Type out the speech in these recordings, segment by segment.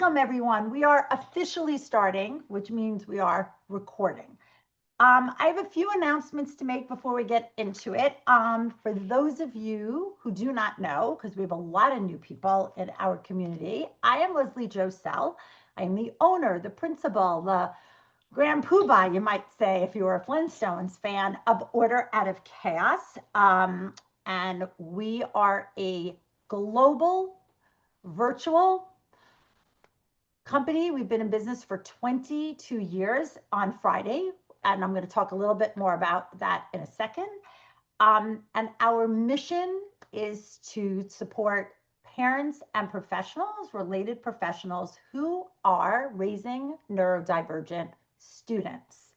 Welcome, everyone. We are officially starting, which means we are recording. I have a few announcements to make before we get into it. For those of you who do not know, because we have a lot of new people in our community, I am Leslie Josel. I am the owner, the principal, the grand poobah, you might say, if you were a Flintstones fan, of Order Out of Chaos. And we are a global virtual company. We've been in business for 22 years on Friday, and I'm going to talk a little bit more about that in a second. And our mission is to support parents and professionals, related professionals who are raising neurodivergent students.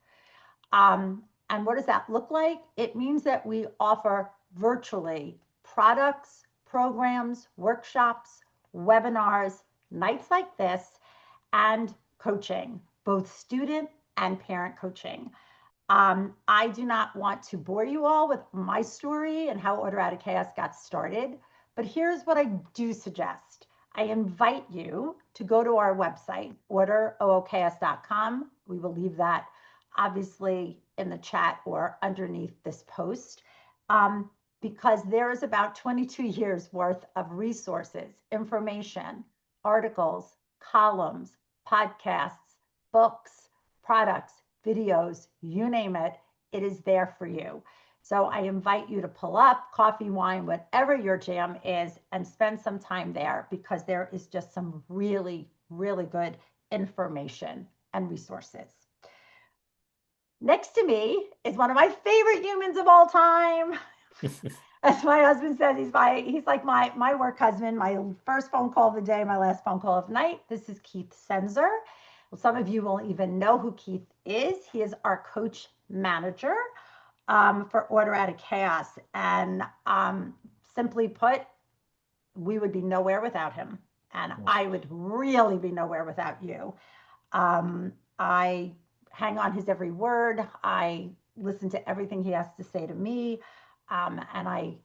And what does that look like? It means that we offer virtually products, programs, workshops, webinars, nights like this, and coaching, both student and parent coaching. I do not want to bore you all with my story and how Order Out of Chaos got started, but here's what I do suggest. I invite you to go to our website, orderoochaos.com. We will leave that obviously in the chat or underneath this post, because there is about 22 years worth of resources, information, articles, columns, podcasts, books, products, videos, you name it, it is there for you. So I invite you to pull up coffee, wine, whatever your jam is, and spend some time there, because there is just some really, really good information and resources. Next to me is one of my favorite humans of all time. As my husband says, he's like my work husband, my first phone call of the day, my last phone call of the night. This is Keith Senzer. Well, some of you won't even know who Keith is. He is our coach manager for Order Out of Chaos. And simply put, we would be nowhere without him. And I would really be nowhere without you. I hang on his every word. I listen to everything he has to say to me. And I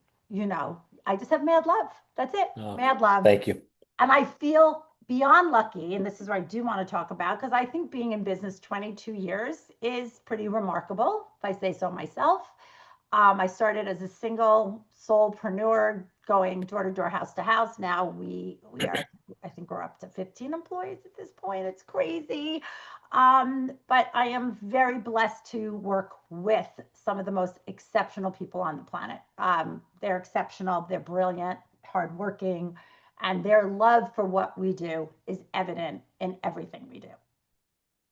just have mad love. That's it. Mad love. Thank you. And I feel beyond lucky, and this is what I do want to talk about, because I think being in business 22 years is pretty remarkable, if I say so myself. I started as a single soulpreneur going door to door, house to house. Now we are, I think we're up to 15 employees at this point. It's crazy. But I am very blessed to work with some of the most exceptional people on the planet. They're exceptional, they're brilliant, hardworking, and their love for what we do is evident in everything we do.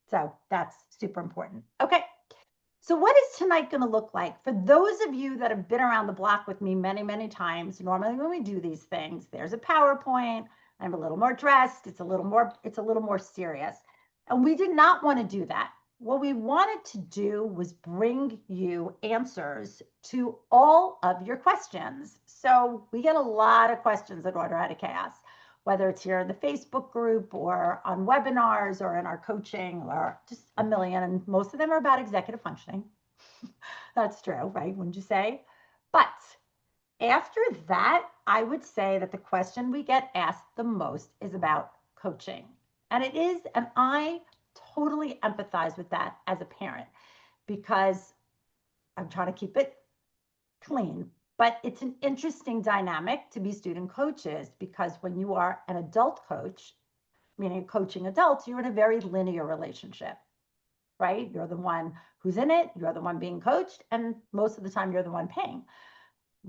So that's super important. Okay. So what is tonight going to look like? For those of you that have been around the block with me many, many times, normally when we do these things, there's a PowerPoint. I'm a little more dressed. It's a little more serious. And we did not want to do that. What we wanted to do was bring you answers to all of your questions. So we get a lot of questions at Order Out of Chaos, whether it's here in the Facebook group or on webinars or in our coaching or just a million. And most of them are about executive functioning. That's true, right? Wouldn't you say? But after that, I would say that the question we get asked the most is about coaching. And it is, and I totally empathize with that as a parent, because I'm trying to keep it clean. But it's an interesting dynamic to be student coaches, because when you are an adult coach, meaning coaching adults, you're in a very linear relationship, right? You're the one who's in it, you're the one being coached, and most of the time you're the one paying,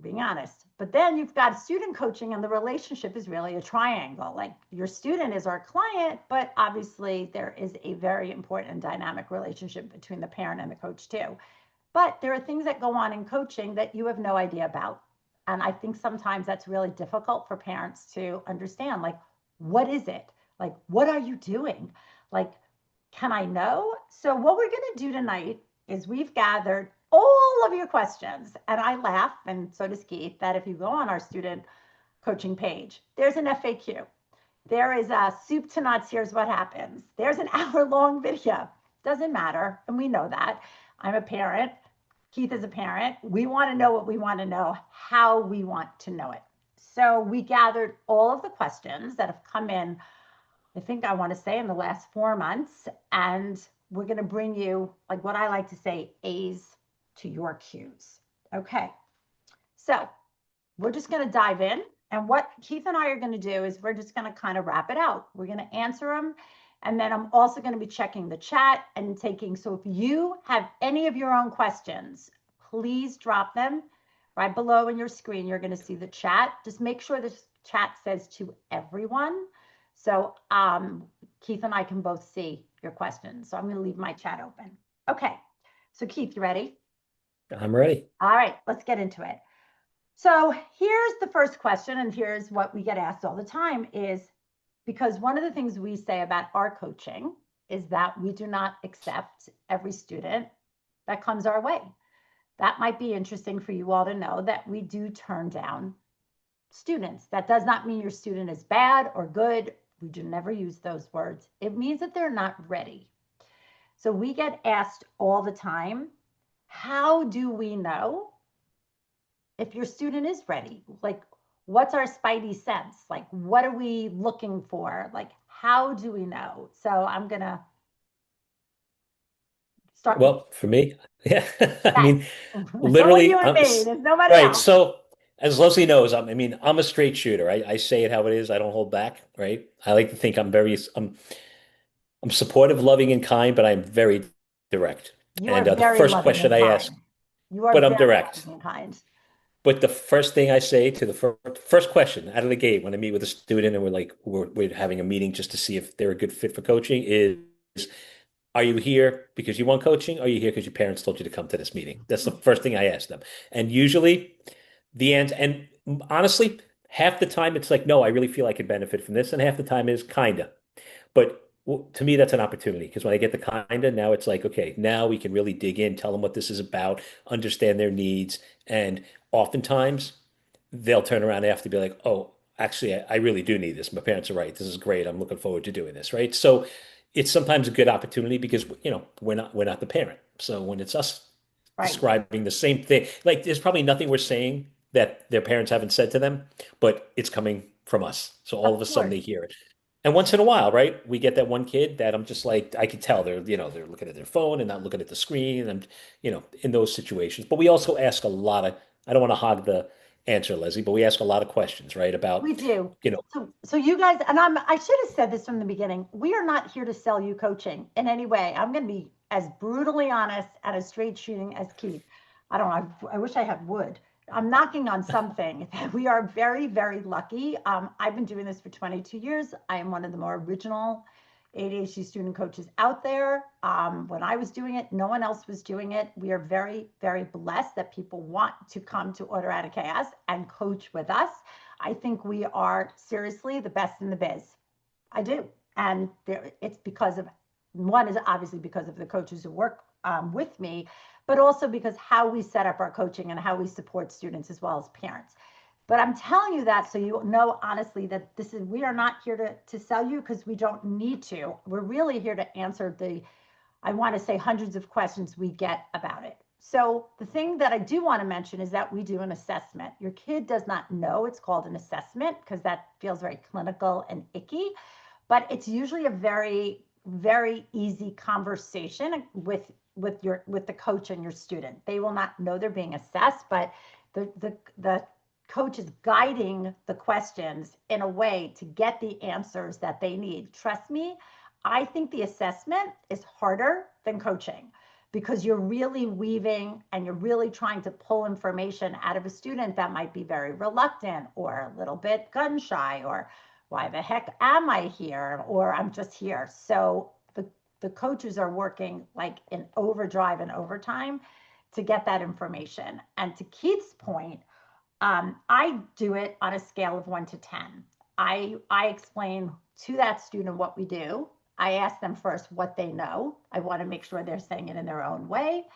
being honest. But then you've got student coaching, and the relationship is really a triangle. Like, your student is our client, but obviously there is a very important and dynamic relationship between the parent and the coach too. But there are things that go on in coaching that you have no idea about. And I think sometimes that's really difficult for parents to understand. Like, what is it? Like, what are you doing? Like, can I know? So what we're going to do tonight is we've gathered all of your questions. And I laugh, and so does Keith, that if you go on our student coaching page, there's an FAQ. There is a soup to nuts, here's what happens. There's an hour-long video. Doesn't matter, and we know that. I'm a parent. Keith is a parent. We want to know what we want to know, how we want to know it. So we gathered all of the questions that have come in I think I want to say in the last 4 months. And we're going to bring you, like what I like to say, A's to your Q's. Okay. So we're just going to dive in. And what Keith and I are going to do is we're just going to kind of wrap it out. We're going to answer them. And then I'm also going to be checking the chat and taking. So if you have any of your own questions, please drop them right below in your screen. You're going to see the chat. Just make sure this chat says to everyone. So Keith and I can both see your questions. So I'm going to leave my chat open. Okay. So Keith, you ready? I'm ready. All right, let's get into it. So here's the first question, and here's what we get asked all the time is, because one of the things we say about our coaching is that we do not accept every student that comes our way. That might be interesting for you all to know that we do turn down students. That does not mean your student is bad or good. We do never use those words. It means that they're not ready. So we get asked all the time, how do we know if your student is ready? Like, what's our spidey sense? Like, what are we looking for? Like, how do we know? So I'm going to start. Well, for me, yeah, I Yes. mean, It's only you literally, and me. There's nobody right. else. So, as Leslie knows, I'm a straight shooter. I say it how it is. I don't hold back, right? I like to think I'm supportive, loving, and kind, but I'm very direct. You are And the very first loving question and I ask, kind. You are but I'm very direct. loving and kind. But the first thing I say to the first question out of the gate when I meet with a student and we're having a meeting just to see if they're a good fit for coaching is, are you here because you want coaching? Or are you here because your parents told you to come to this meeting? That's the first thing I ask them. And usually the end, and honestly, half the time it's like, no, I really feel I could benefit from this. And half the time is kinda. But to me, that's an opportunity because when I get the kinda, now it's like, okay, now we can really dig in, tell them what this is about, understand their needs. And oftentimes they'll turn around after and be like, oh, actually, I really do need this. My parents are right. This is great. I'm looking forward to doing this. Right. So it's sometimes a good opportunity because, we're not the parent. So when it's us Right. describing the same thing, like there's probably nothing we're saying that their parents haven't said to them, but it's coming from us. So all Of of a sudden course. they hear it. And once in a while, right, we get that one kid that I'm just like, I could tell they're looking at their phone and not looking at the screen and, in those situations. But we also ask a lot of, I don't want to hog the answer, Leslie, but we ask a lot of questions, right, about, We do. you know, So you guys, and I should have said this from the beginning. We are not here to sell you coaching in any way. I'm going to be as brutally honest and as straight shooting as Keith. I don't know. I wish I had wood. I'm knocking on something. We are very, very lucky. I've been doing this for 22 years. I am one of the more original ADHD student coaches out there. When I was doing it, no one else was doing it. We are very, very blessed that people want to come to Order Out of Chaos and coach with us. I think we are seriously the best in the biz. I do. And it's because of, one is obviously because of the coaches who work with me, but also because how we set up our coaching and how we support students as well as parents. But I'm telling you that so you know honestly that we are not here to sell you because we don't need to. We're really here to answer I want to say hundreds of questions we get about it. So the thing that I do want to mention is that we do an assessment. Your kid does not know it's called an assessment because that feels very clinical and icky, but it's usually a very, very easy conversation with the coach and your student. They will not know they're being assessed, but the coach is guiding the questions in a way to get the answers that they need. Trust me, I think the assessment is harder than coaching because you're really weaving and you're really trying to pull information out of a student that might be very reluctant or a little bit gun shy or why the heck am I here or I'm just here. So the coaches are working like in overdrive and overtime to get that information. And to Keith's point, I do it on a scale of 1 to 10. I explain to that student what we do. I ask them first what they know. I want to make sure they're saying it in their own way.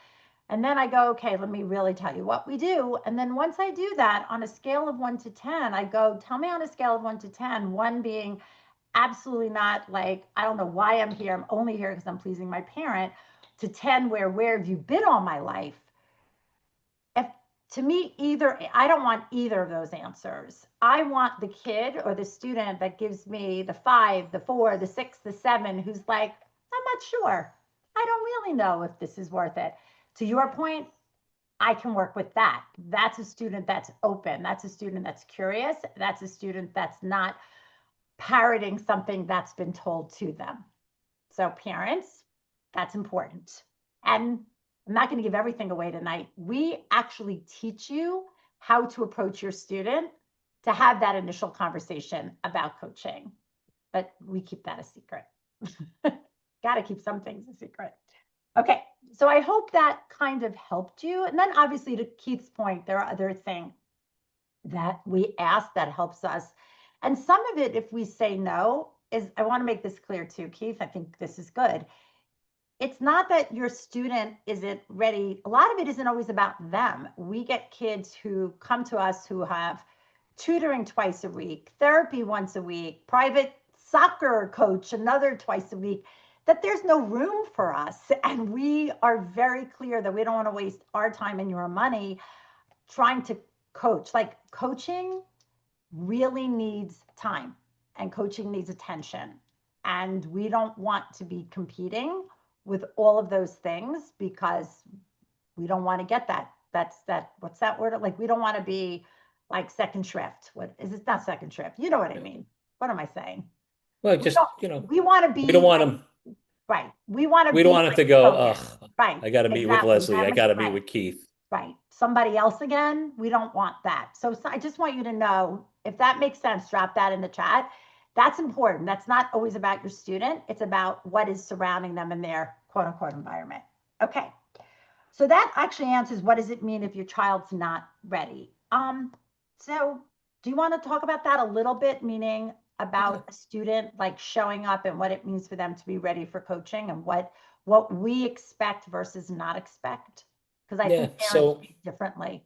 And then I go, okay, let me really tell you what we do. And then once I do that on a scale of 1 to 10, I go, tell me on a scale of 1 to 10, one being absolutely not like, I don't know why I'm here. I'm only here because I'm pleasing my parent, to 10, where have you been all my life? If To me, either, I don't want either of those answers. I want the kid or the student that gives me the 5, the 4, the 6, the 7, who's like, I'm not sure. I don't really know if this is worth it. To your point, I can work with that. That's a student that's open. That's a student that's curious. That's a student that's not parroting something that's been told to them. So, parents, that's important. And I'm not going to give everything away tonight. We actually teach you how to approach your student to have that initial conversation about coaching, but we keep that a secret. Got to keep some things a secret. Okay, so I hope that kind of helped you. And then obviously to Keith's point, there are other things that we ask that helps us. And some of it, if we say no, is, I want to make this clear too, Keith, I think this is good. It's not that your student isn't ready. A lot of it isn't always about them. We get kids who come to us who have tutoring twice a week, therapy once a week, private soccer coach another twice a week, that there's no room for us. And we are very clear that we don't want to waste our time and your money trying to coach. Like, coaching really needs time and coaching needs attention. And we don't want to be competing with all of those things because we don't want to get that. What's that word? Like, we don't want to be like second shift. What is it? Not second shift. You know what I mean? What am I saying? Well, We just, don't, we want to we don't be want like, them. right. We want to We don't be want them like to go, Hogan. ugh, Right. I got to meet with Exactly. Leslie. I got to meet Right. with Keith. Right. Somebody else again. We don't want that. So I just want you to know, if that makes sense, drop that in the chat. That's important. That's not always about your student. It's about what is surrounding them in their quote unquote environment. Okay. So that actually answers, what does it mean if your child's not ready? So do you want to talk about that a little bit, meaning about a student like showing up and what it means for them to be ready for coaching and what we expect versus not expect? Because I Yeah. think parents So, speak differently.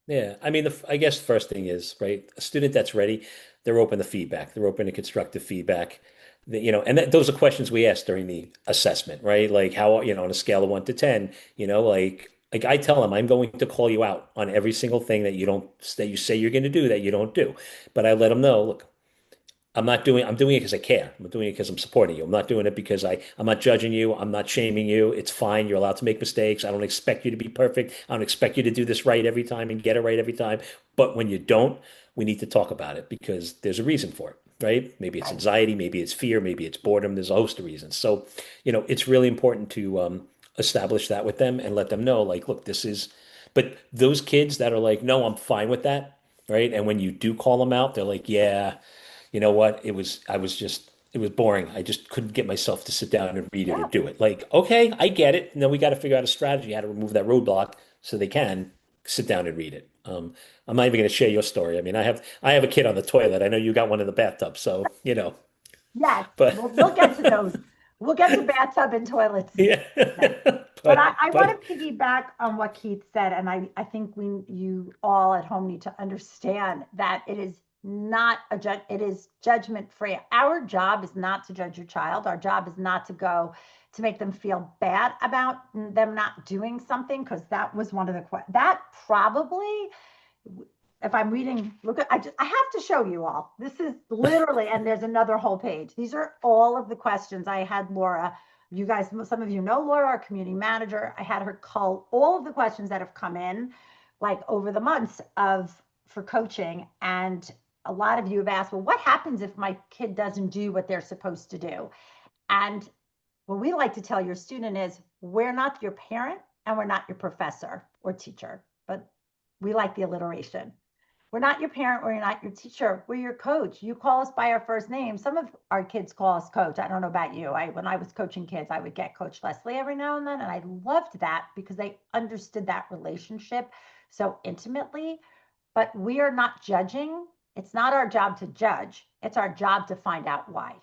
yeah, I mean, I guess first thing is, right, a student that's ready, they're open to feedback. They're open to constructive feedback. And those are questions we ask during the assessment, right? Like how, on a scale of 1 to 10, like I tell them, I'm going to call you out on every single thing that you say you're going to do that you don't do. But I let them know, look, I'm doing it because I care. I'm doing it because I'm supporting you. I'm not doing it because I'm not judging you. I'm not shaming you. It's fine. You're allowed to make mistakes. I don't expect you to be perfect. I don't expect you to do this right every time and get it right every time. But when you don't, we need to talk about it because there's a reason for it, right? Maybe it's Right. anxiety, maybe it's fear, maybe it's boredom. There's a host of reasons. So, it's really important to establish that with them and let them know, like, look, but those kids that are like, no, I'm fine with that, right? And when you do call them out, they're like, yeah, you know what? It was boring. I just couldn't get myself to sit down and read it or Yeah. do it. Like, okay, I get it. And then we got to figure out a strategy how to remove that roadblock so they can sit down and read it. I'm not even going to share your story. I mean, I have a kid on the toilet. I know you got one in the bathtub, so Yes. but We'll get to those. We'll get to bathtub and toilets yeah, next. But but I want but to piggyback on what Keith said, and I think you all at home need to understand that it is not it is judgment free. Our job is not to judge your child. Our job is not to go to make them feel bad about them not doing something, because that was one of the that probably, if I'm reading, look at, I have to show you all. This is literally, and there's another whole page. These are all of the questions I had Laura. You guys, some of you know Laura, our community manager. I had her call all of the questions that have come in, like over the months for coaching. And a lot of you have asked, well, what happens if my kid doesn't do what they're supposed to do? And what we like to tell your student is, we're not your parent and we're not your professor or teacher, but we like the alliteration. We're not your parent, or you're not your teacher. We're your coach. You call us by our first name. Some of our kids call us coach. I don't know about you. When I was coaching kids, I would get Coach Leslie every now and then, and I loved that because they understood that relationship so intimately. But we are not judging. It's not our job to judge. It's our job to find out why.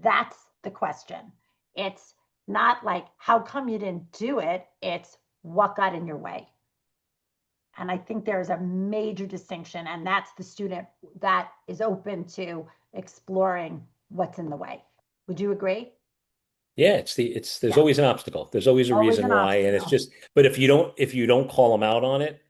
That's the question. It's not like, how come you didn't do it? It's what got in your way. And I think there's a major distinction, and that's the student that is open to exploring what's in the way. Would you agree? yeah, there's Yeah, always an obstacle. There's always a always reason an why, and it's obstacle. just. But if you don't call them out on it,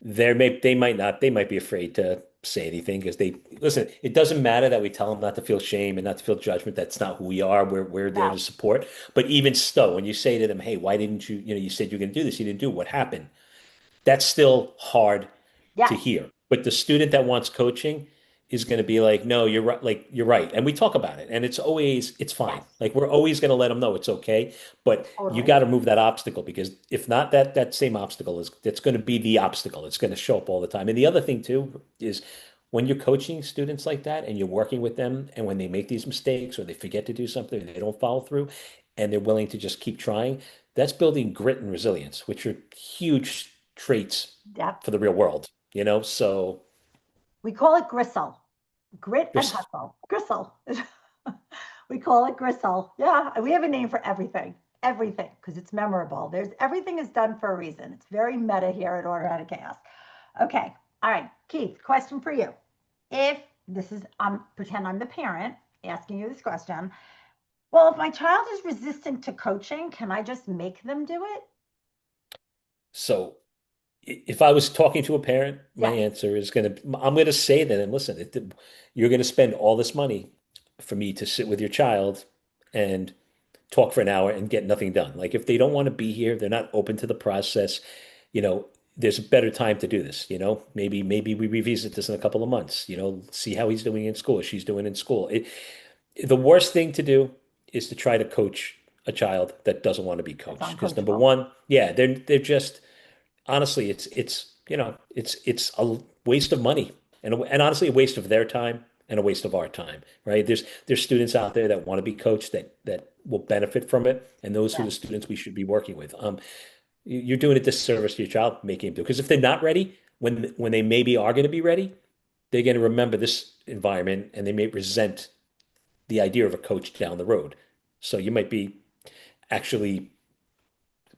they might be afraid to say anything because they listen, it doesn't matter that we tell them not to feel shame and not to feel judgment. That's not who we are. We're there to No. support. But even so, when you say to them, hey, why didn't you, you said you're going to do this, you didn't do it. What happened? That's still hard to Yes. hear. But the student that wants coaching is going to be like, no, you're right. Like, you're right. And we talk about it. And it's fine. Yes. Like, we're always going to let them know it's okay. But you Totally. got to move that obstacle because if not, that same obstacle that's going to be the obstacle. It's going to show up all the time. And the other thing too is when you're coaching students like that and you're working with them and when they make these mistakes or they forget to do something, or they don't follow through and they're willing to just keep trying, that's building grit and resilience, which are huge traits Yep. for the real world, So We call it gristle, grit and there's hustle. Gristle. We call it gristle. Yeah, we have a name for everything. Everything, because it's memorable. There's everything is done for a reason. It's very meta here at Order Out of Chaos. Okay. All right, Keith, question for you. If this is pretend I'm the parent asking you this question. Well, if my child is resistant to coaching, can I just make them do it? so if I was talking to a parent, my Yes. answer is I'm going to say that, and listen, you're going to spend all this money for me to sit with your child and talk for an hour and get nothing done. Like if they don't want to be here, they're not open to the process, you know, there's a better time to do this, maybe we revisit this in a couple of months, see how he's doing in school, she's doing in school. The worst thing to do is to try to coach a child that doesn't want to be That's coached. Because number uncoachable. one, yeah, they're just honestly, it's a waste of money and honestly a waste of their time and a waste of our time, right? There's students out there that want to be coached that will benefit from it, and those are Yes. the students we should be working with. You're doing a disservice to your child making them do because if they're not ready, when they maybe are going to be ready, they're going to remember this environment and they may resent the idea of a coach down the road. So you might be actually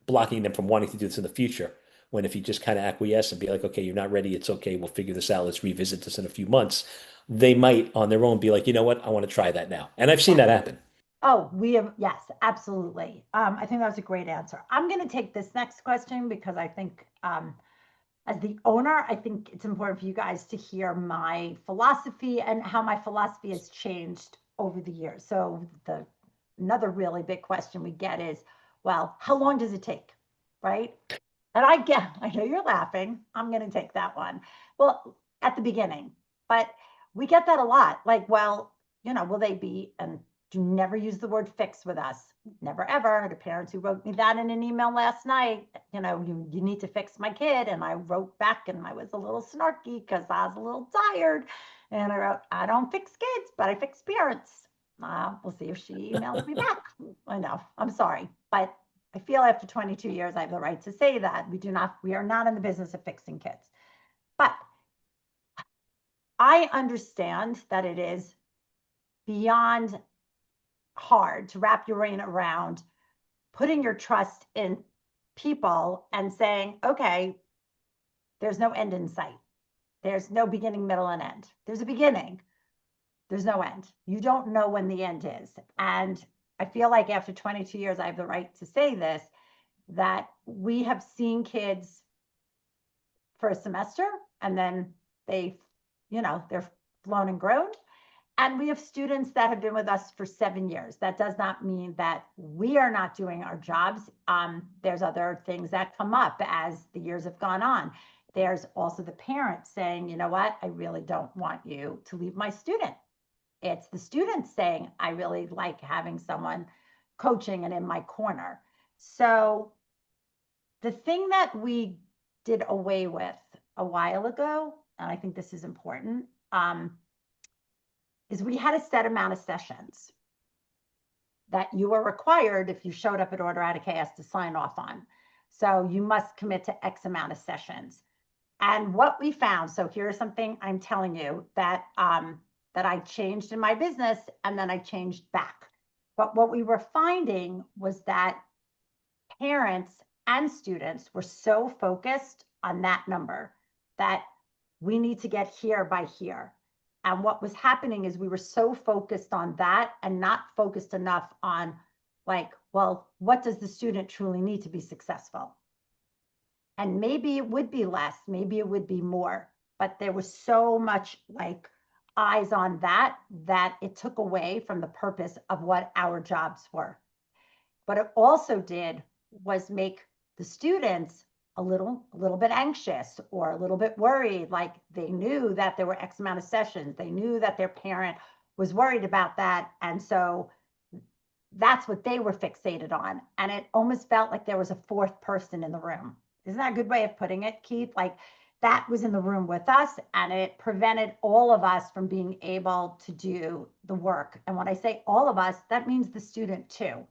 blocking them from wanting to do this in the future. When if you just kind of acquiesce and be like, okay, you're not ready, it's okay, we'll figure this out, let's revisit this in a few months, they might on their own be like, you know what, I want to try that now. And I've seen Yes. that happen. Oh, we have, yes, absolutely. I think that was a great answer. I'm going to take this next question because I think, as the owner, I think it's important for you guys to hear my philosophy and how my philosophy has changed over the years. So the another really big question we get is, well, how long does it take? Right? And I know you're laughing. I'm going to take that one. Well, at the beginning, but we get that a lot. Like, well, will they be, and do never use the word fix with us. Never ever. I had parents who wrote me that in an email last night. You need to fix my kid. And I wrote back and I was a little snarky because I was a little tired. And I wrote, I don't fix kids, but I fix parents. We'll see if she emails me back. I know. I'm sorry. But I feel after 22 years, I have the right to say that we are not in the business of fixing kids. But I understand that it is beyond hard to wrap your brain around putting your trust in people and saying, okay, there's no end in sight. There's no beginning, middle, and end. There's a beginning. There's no end. You don't know when the end is. And I feel like after 22 years, I have the right to say this, that we have seen kids for a semester and then they're flown and grown. And we have students that have been with us for 7 years. That does not mean that we are not doing our jobs. There's other things that come up as the years have gone on. There's also the parent saying, you know what, I really don't want you to leave my student. It's the student saying, I really like having someone coaching and in my corner. So the thing that we did away with a while ago, and I think this is important, is we had a set amount of sessions that you were required if you showed up at Order Out of Chaos to sign off on. So you must commit to X amount of sessions. And what we found, so here's something I'm telling you that that I changed in my business and then I changed back. But what we were finding was that parents and students were so focused on that number that we need to get here by here. And what was happening is we were so focused on that and not focused enough on, like, well, what does the student truly need to be successful? And maybe it would be less, maybe it would be more, but there was so much like eyes on that that it took away from the purpose of what our jobs were. But it also did was make the students a little bit anxious or a little bit worried. Like they knew that there were X amount of sessions. They knew that their parent was worried about that. And so that's what they were fixated on. And it almost felt like there was a fourth person in the room. Isn't that a good way of putting it, Keith? Like that was in the room with us and it prevented all of us from being able to do the work. And when I say all of us, that means the student too,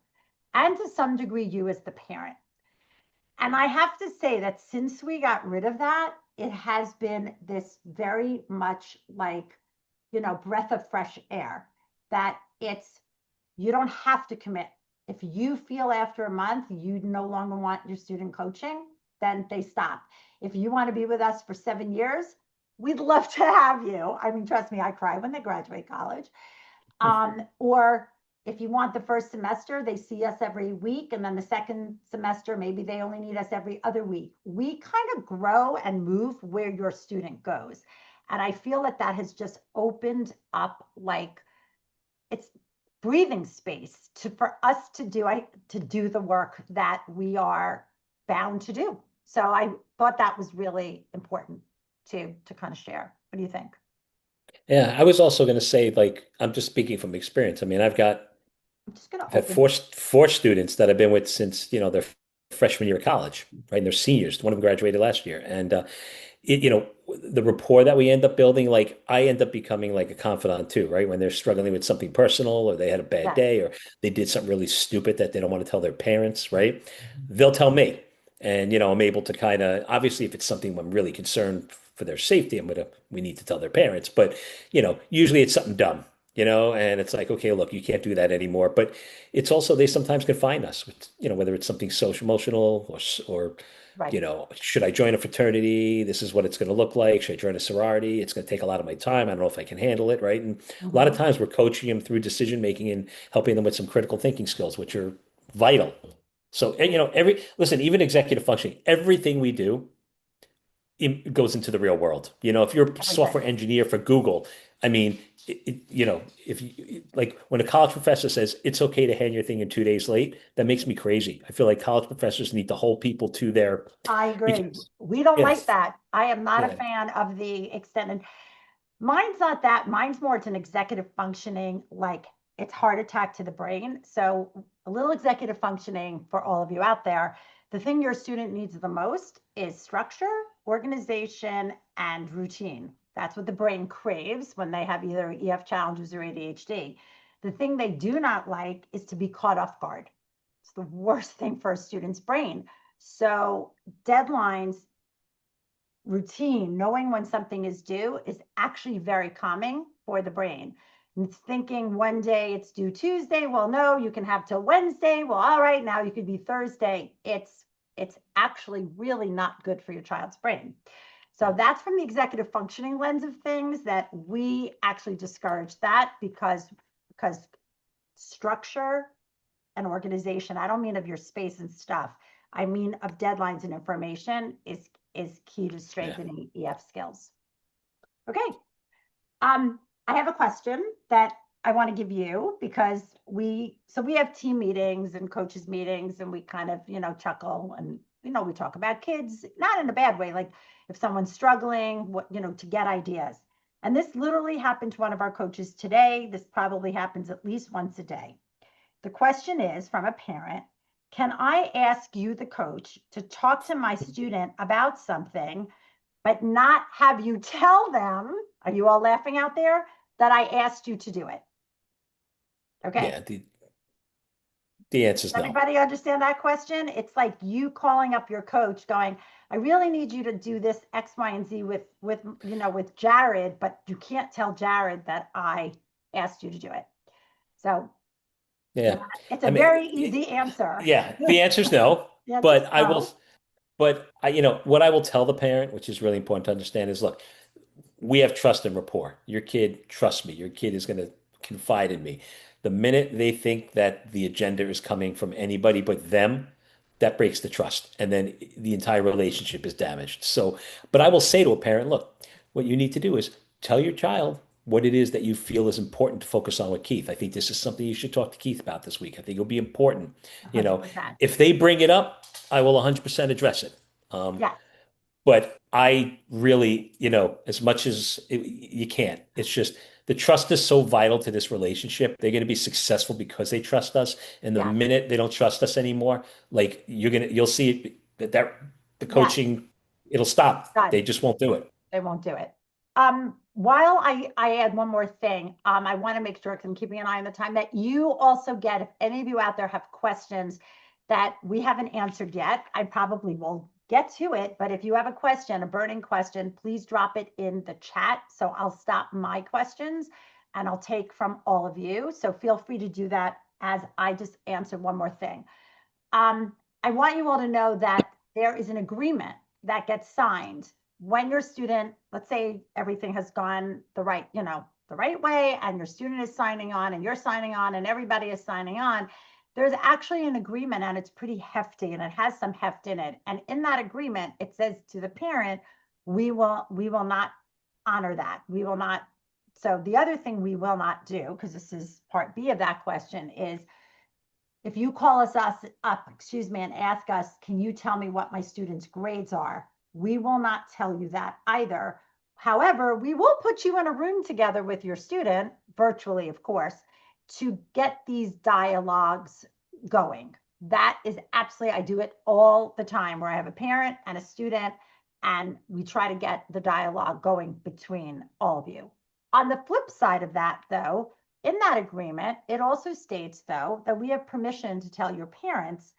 and to some degree, you as the parent. And I have to say that since we got rid of that, it has been this very much like, breath of fresh air that you don't have to commit. If you feel after a month you no longer want your student coaching, then they stop. If you want to be with us for 7 years, we'd love to have you. I mean, trust me, I cry when they graduate college. Or if you want the first semester, they see us every week. And then the second semester, maybe they only need us every other week. We kind of grow and move where your student goes. And I feel that that has just opened up like it's breathing space for us to do the work that we are bound to do. So I thought that was really important to kind of share. What do you think? Yeah, I was also going to say, like, I'm just speaking from experience. I mean, I'm just going to I've had open. four students that I've been with since, their freshman year of college, right? And they're seniors. One of them graduated last year. And the rapport that we end up building, like I end up becoming like a confidant too, right? When they're struggling with something personal or they had a bad Yes, day or they did something really stupid that they don't want to tell their parents, right? They'll tell me. And, I'm able to kind of, obviously, if it's something I'm really concerned for their safety, we need to tell their parents. But, usually it's something dumb, and it's like, okay, look, you can't do that anymore. But it's also, they sometimes can find us, with, whether it's something social, emotional or right. should I join a fraternity? This is what it's going to look like. Should I join a sorority? It's going to take a lot of my time. I don't know if I can handle it, right? And a lot of Mm-hmm. times we're coaching them through decision making and helping them with some critical thinking skills, which are vital. So, and, listen, even executive functioning, everything we do goes into the real world. If you're a software Everything. engineer for Google, I mean, if you like when a college professor says it's okay to hand your thing in 2 days late, that makes me crazy. I feel like college professors need to hold people to their I agree. because We don't like yes, that. I am not a yeah, fan of the extended. Mine's not that. Mine's more it's an executive functioning, like it's heart attack to the brain. So a little executive functioning for all of you out there. The thing your student needs the most is structure, organization, and routine. That's what the brain craves when they have either EF challenges or ADHD. The thing they do not like is to be caught off guard. It's the worst thing for a student's brain. So deadlines, routine, knowing when something is due is actually very calming for the brain. And it's thinking one day it's due Tuesday. Well, no, you can have till Wednesday. Well, all right, now you could be Thursday. It's actually really not good for your child's brain. So that's from the executive functioning lens of things that we actually discourage that because structure and organization, I don't mean of your space and stuff. I mean of deadlines and information is key to yeah, strengthening EF skills. Okay. I have a question that I want to give you because we have team meetings and coaches meetings and we kind of, chuckle and we talk about kids, not in a bad way, like if someone's struggling, to get ideas. And this literally happened to one of our coaches today. This probably happens at least once a day. The question is from a parent, can I ask you, the coach, to talk to my student about something, but not have you tell them, are you all laughing out there, that I asked you to do it? Okay. yeah. The answer Does is no. everybody understand that question? It's like you calling up your coach going, I really need you to do this X, Y, and Z with Jared, but you can't tell Jared that I asked you to do it. So Yeah, it's a I mean, very easy answer. yeah. The answer is no. The answer is But I will. no. But what I will tell the parent, which is really important to understand, is look, we have trust and rapport. Your kid trusts me. Your kid is going to confide in me. The minute they think that the agenda is coming from anybody but them, that breaks the trust. And then the entire relationship is damaged. So, but I will say to a parent, look, what you need to do is tell your child what it is that you feel is important to focus on with Keith. I think this is something you should talk to Keith about this week. I think it'll be important. You know, 100%. if they bring it up, I will 100% address it. Um, Yes, but I really, as much as you can't, it's just the trust is so vital to this relationship. They're going to be successful because they trust us. And the yes, minute they don't trust us anymore, like you'll see it that the yes. coaching, it'll stop. They Done. just won't do it. They won't do it. While I add one more thing, I want to make sure, because I'm keeping an eye on the time, that you also get, if any of you out there have questions that we haven't answered yet, I probably will get to it. But if you have a question, a burning question, please drop it in the chat. So I'll stop my questions and I'll take from all of you. So feel free to do that as I just answer one more thing. I want you all to know that there is an agreement that gets signed when your student, let's say everything has gone the right way, and your student is signing on and you're signing on and everybody is signing on. There's actually an agreement, and it's pretty hefty, and it has some heft in it. And in that agreement, it says to the parent, we will not honor that. We will not. So the other thing we will not do, because this is part B of that question, is if you call us up, and ask us, can you tell me what my students' grades are? We will not tell you that either. However, we will put you in a room together with your student, virtually, of course, to get these dialogues going. That is absolutely, I do it all the time, where I have a parent and a student, and we try to get the dialogue going between all of you. On the flip side of that, though, in that agreement, it also states, though, that we have permission to tell your parents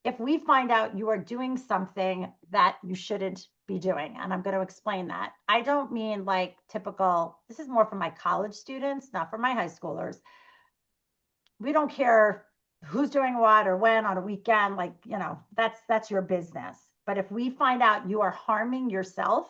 if we find out you are doing something that you shouldn't be doing. And I'm going to explain that. I don't mean like typical, this is more for my college students, not for my high schoolers. We don't care who's doing what or when on a weekend, like, that's your business. But if we find out you are harming yourself,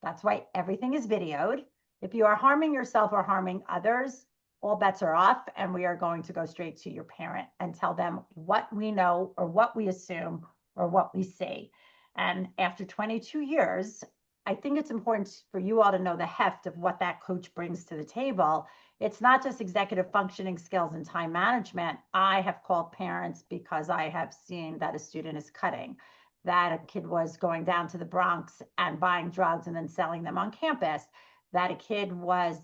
that's why everything is videoed. If you are harming yourself or harming others, all bets are off, and we are going to go straight to your parent and tell them what we know or what we assume or what we see. And after 22 years, I think it's important for you all to know the heft of what that coach brings to the table. It's not just executive functioning skills and time management. I have called parents because I have seen that a student is cutting, that a kid was going down to the Bronx and buying drugs and then selling them on campus, that a kid was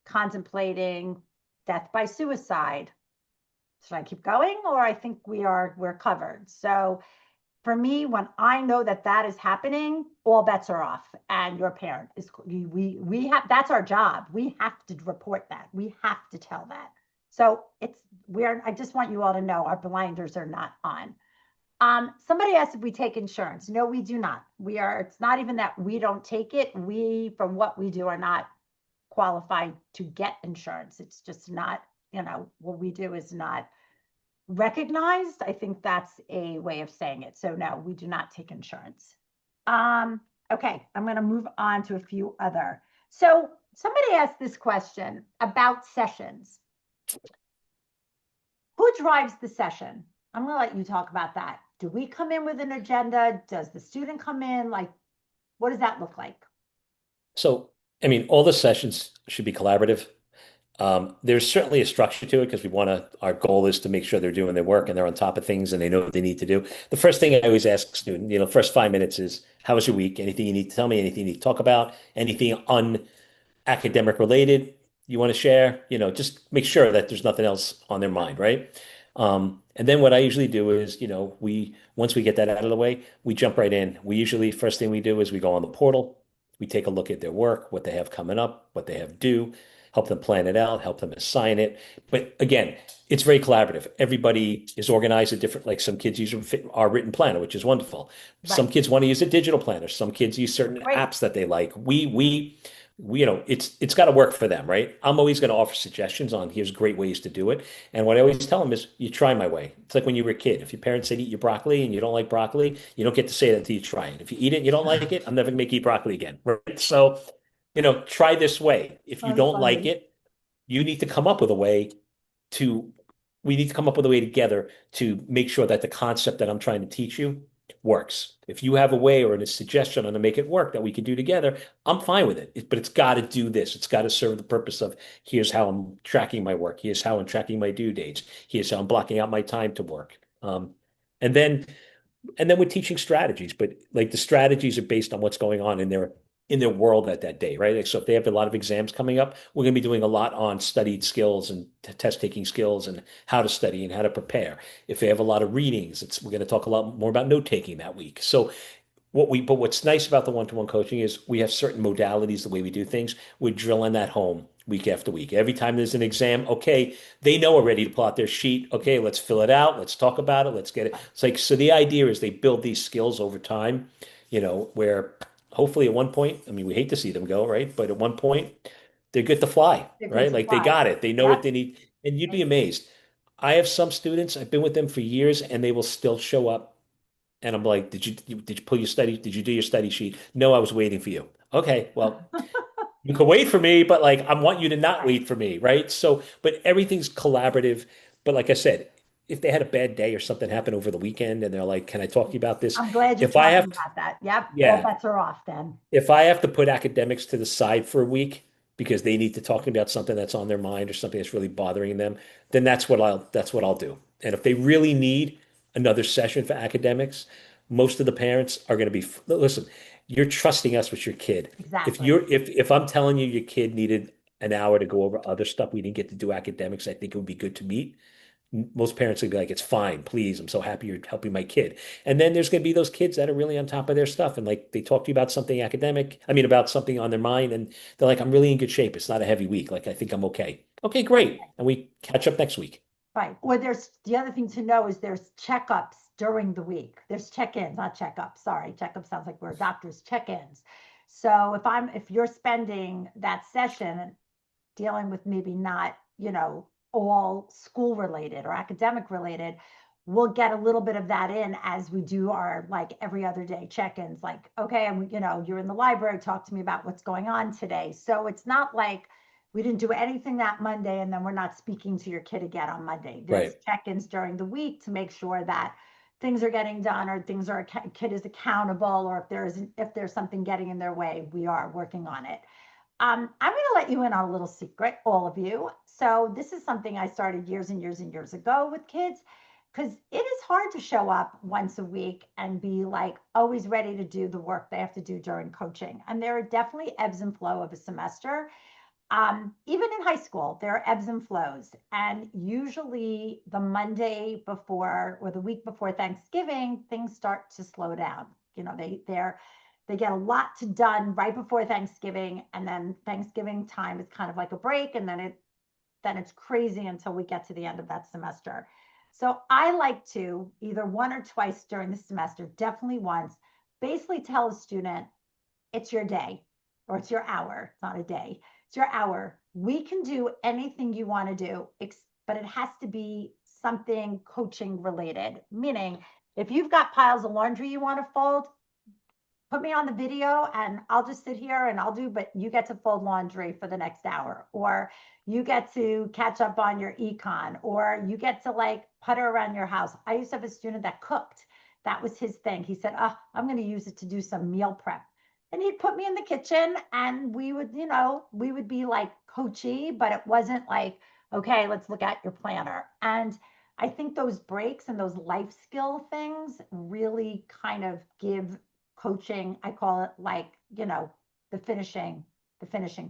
contemplating death by suicide. Should I keep going, or I think we're covered? So for me, when I know that that is happening, all bets are off, and your parent is, we have, that's our job. We have to report that. We have to tell that. So I just want you all to know our blinders are not on. Somebody asked if we take insurance. No, we do not. It's not even that we don't take it. We, from what we do, are not qualified to get insurance. It's just not, what we do is not recognized. I think that's a way of saying it. So no, we do not take insurance. Okay, I'm going to move on to a few other. So somebody asked this question about sessions. Who drives the session? I'm going to let you talk about that. Do we come in with an agenda? Does the student come in? Like, what does that look like? So, I mean, all the sessions should be collaborative. There's certainly a structure to it because our goal is to make sure they're doing their work and they're on top of things and they know what they need to do. The first thing I always ask a student, first 5 minutes is, how was your week? Anything you need to tell me? Anything you need to talk about? Anything academic related you want to share? Just make sure that there's nothing else on their mind, right? And then what I usually do is, once we get that out of the way, we jump right in. First thing we do is we go on the portal, we take a look at their work, what they have coming up, what they have due, help them plan it out, help them assign it. But again, it's very collaborative. Everybody is organized at different, like some kids use our written planner, which is wonderful. Some Right. kids want to use a digital planner. Some kids use certain Great. apps that they like. It's got to work for them, right? I'm always going to offer suggestions on here's great ways to do it. And what I always tell them is you try my way. It's like when you were a kid. If your parents said eat your broccoli and you don't like broccoli, you don't get to say that until you try it. If you eat it and you don't like it, I'm never going to make you eat broccoli again. Right? So, try this way. If you That's don't like funny. it, you need to come up with a way to we need to come up with a way together to make sure that the concept that I'm trying to teach you works. If you have a way or a suggestion on to make it work that we can do together, I'm fine with it. But it's got to do this. It's got to serve the purpose of here's how I'm tracking my work. Here's how I'm tracking my due dates. Here's how I'm blocking out my time to work. And then we're teaching strategies, but like the strategies are based on what's going on in their world at that day, right? Like, so if they have a lot of exams coming up, we're going to be doing a lot on studied skills and test taking skills and how to study and how to prepare. If they have a lot of readings, we're going to talk a lot more about note taking that week. So but what's nice about the one-to-one coaching is we have certain modalities, the way we do things. We're drilling that home week after week. Every time there's an exam, okay, they know already to pull out their sheet. Okay, let's fill it out. Let's talk about it. Let's get it. It's like, so the idea is they build these skills over time, where hopefully at one point, I mean, we hate to see them go, right? But at one point, they're good to fly, They're good right? to Like they fly. got it. They know what Yep. they need. And you'd be amazed. I have some students, I've been with them for years, and they will still show up and I'm like, did you pull your study? Did you do your study sheet? No, I was waiting for you. Okay, well, you can wait for me, but like I want you to not Right. wait for me, right? So, but everything's collaborative. But like I said, if they had a bad day or something happened over the weekend and they're like, "Can I talk to you about this?" I'm glad you're If I talking have to, about that. Yep. All yeah, bets are off then. if I have to put academics to the side for a week because they need to talk about something that's on their mind or something that's really bothering them, then that's what I'll do. And if they really need another session for academics, most of the parents are going to be listen, you're trusting us with your kid. If Exactly. you're if I'm telling you your kid needed an hour to go over other stuff we didn't get to do academics, I think it would be good to meet. Most parents would be like, it's fine, please. I'm so happy you're helping my kid. And then there's going to be those kids that are really on top of their stuff. And like they talk to you about something academic, I mean, about something on their mind. And they're like, I'm really in good shape. It's not a heavy week. Like, I think I'm okay. Okay, great. And we catch up next week. Right. Or there's the other thing to know is there's checkups during the week. There's check-ins, not checkups. Sorry, checkup sounds like we're doctors, check-ins. So if you're spending that session dealing with maybe not, all school related or academic related, we'll get a little bit of that in as we do our like every other day check-ins. Like, okay, and you're in the library, talk to me about what's going on today. So it's not like we didn't do anything that Monday and then we're not speaking to your kid again on Monday. Right. There's check-ins during the week to make sure that things are getting done or kid is accountable, or if there's something getting in their way, we are working on it. I'm going to let you in on a little secret, all of you. So this is something I started years and years and years ago with kids, because it is hard to show up once a week and be like always ready to do the work they have to do during coaching. And there are definitely ebbs and flow of a semester. Even in high school, there are ebbs and flows. And usually the Monday before or the week before Thanksgiving, things start to slow down. They get a lot to done right before Thanksgiving, and then Thanksgiving time is kind of like a break, and then it's crazy until we get to the end of that semester. So I like to either one or twice during the semester, definitely once, basically tell a student, it's your day or it's your hour. It's not a day. It's your hour. We can do anything you want to do, but it has to be something coaching related. Meaning, if you've got piles of laundry you want to fold, put me on the video and I'll just sit here and but you get to fold laundry for the next hour, or you get to catch up on your econ, or you get to like putter around your house. I used to have a student that cooked. That was his thing. He said, I'm going to use it to do some meal prep. And he'd put me in the kitchen and we would be like coachy, but it wasn't like, okay, let's look at your planner. And I think those breaks and those life skill things really kind of give coaching, I call it like, the finishing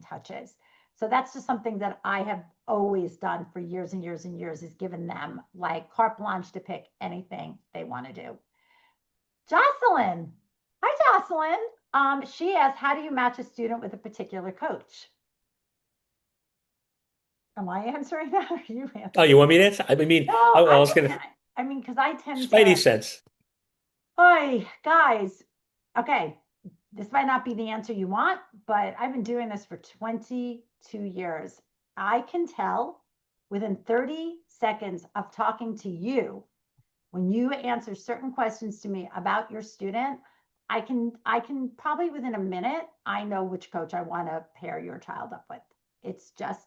touches. So that's just something that I have always done for years and years and years, is given them like carte blanche to pick anything they want to do. Jocelyn. Hi, Jocelyn. She asked, how do you match a student with a particular coach? Am I answering that or are you Oh, you answering? want me to answer? I mean, No, I was gonna because I tend Spidey to, sense. hi, guys. Okay, this might not be the answer you want, but I've been doing this for 22 years. I can tell within 30 seconds of talking to you, when you answer certain questions to me about your student, I can probably within a minute, I know which coach I want to pair your child up with. It's just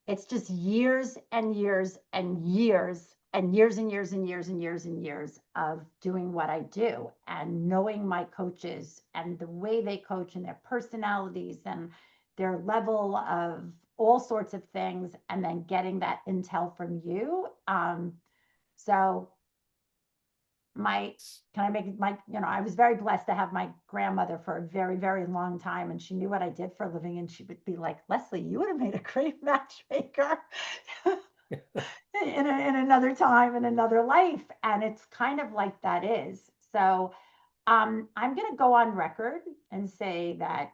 It's just years and years and years and years and years and years and years and years of doing what I do and knowing my coaches and the way they coach and their personalities and their level of all sorts of things, and then getting that intel from you. So my can I make my I was very blessed to have my grandmother for a very, very long time, and she knew what I did for a living, and she would be like, Leslie, you would have made a great matchmaker in another time, in another life. And it's kind of like that is. So I'm going to go on record and say that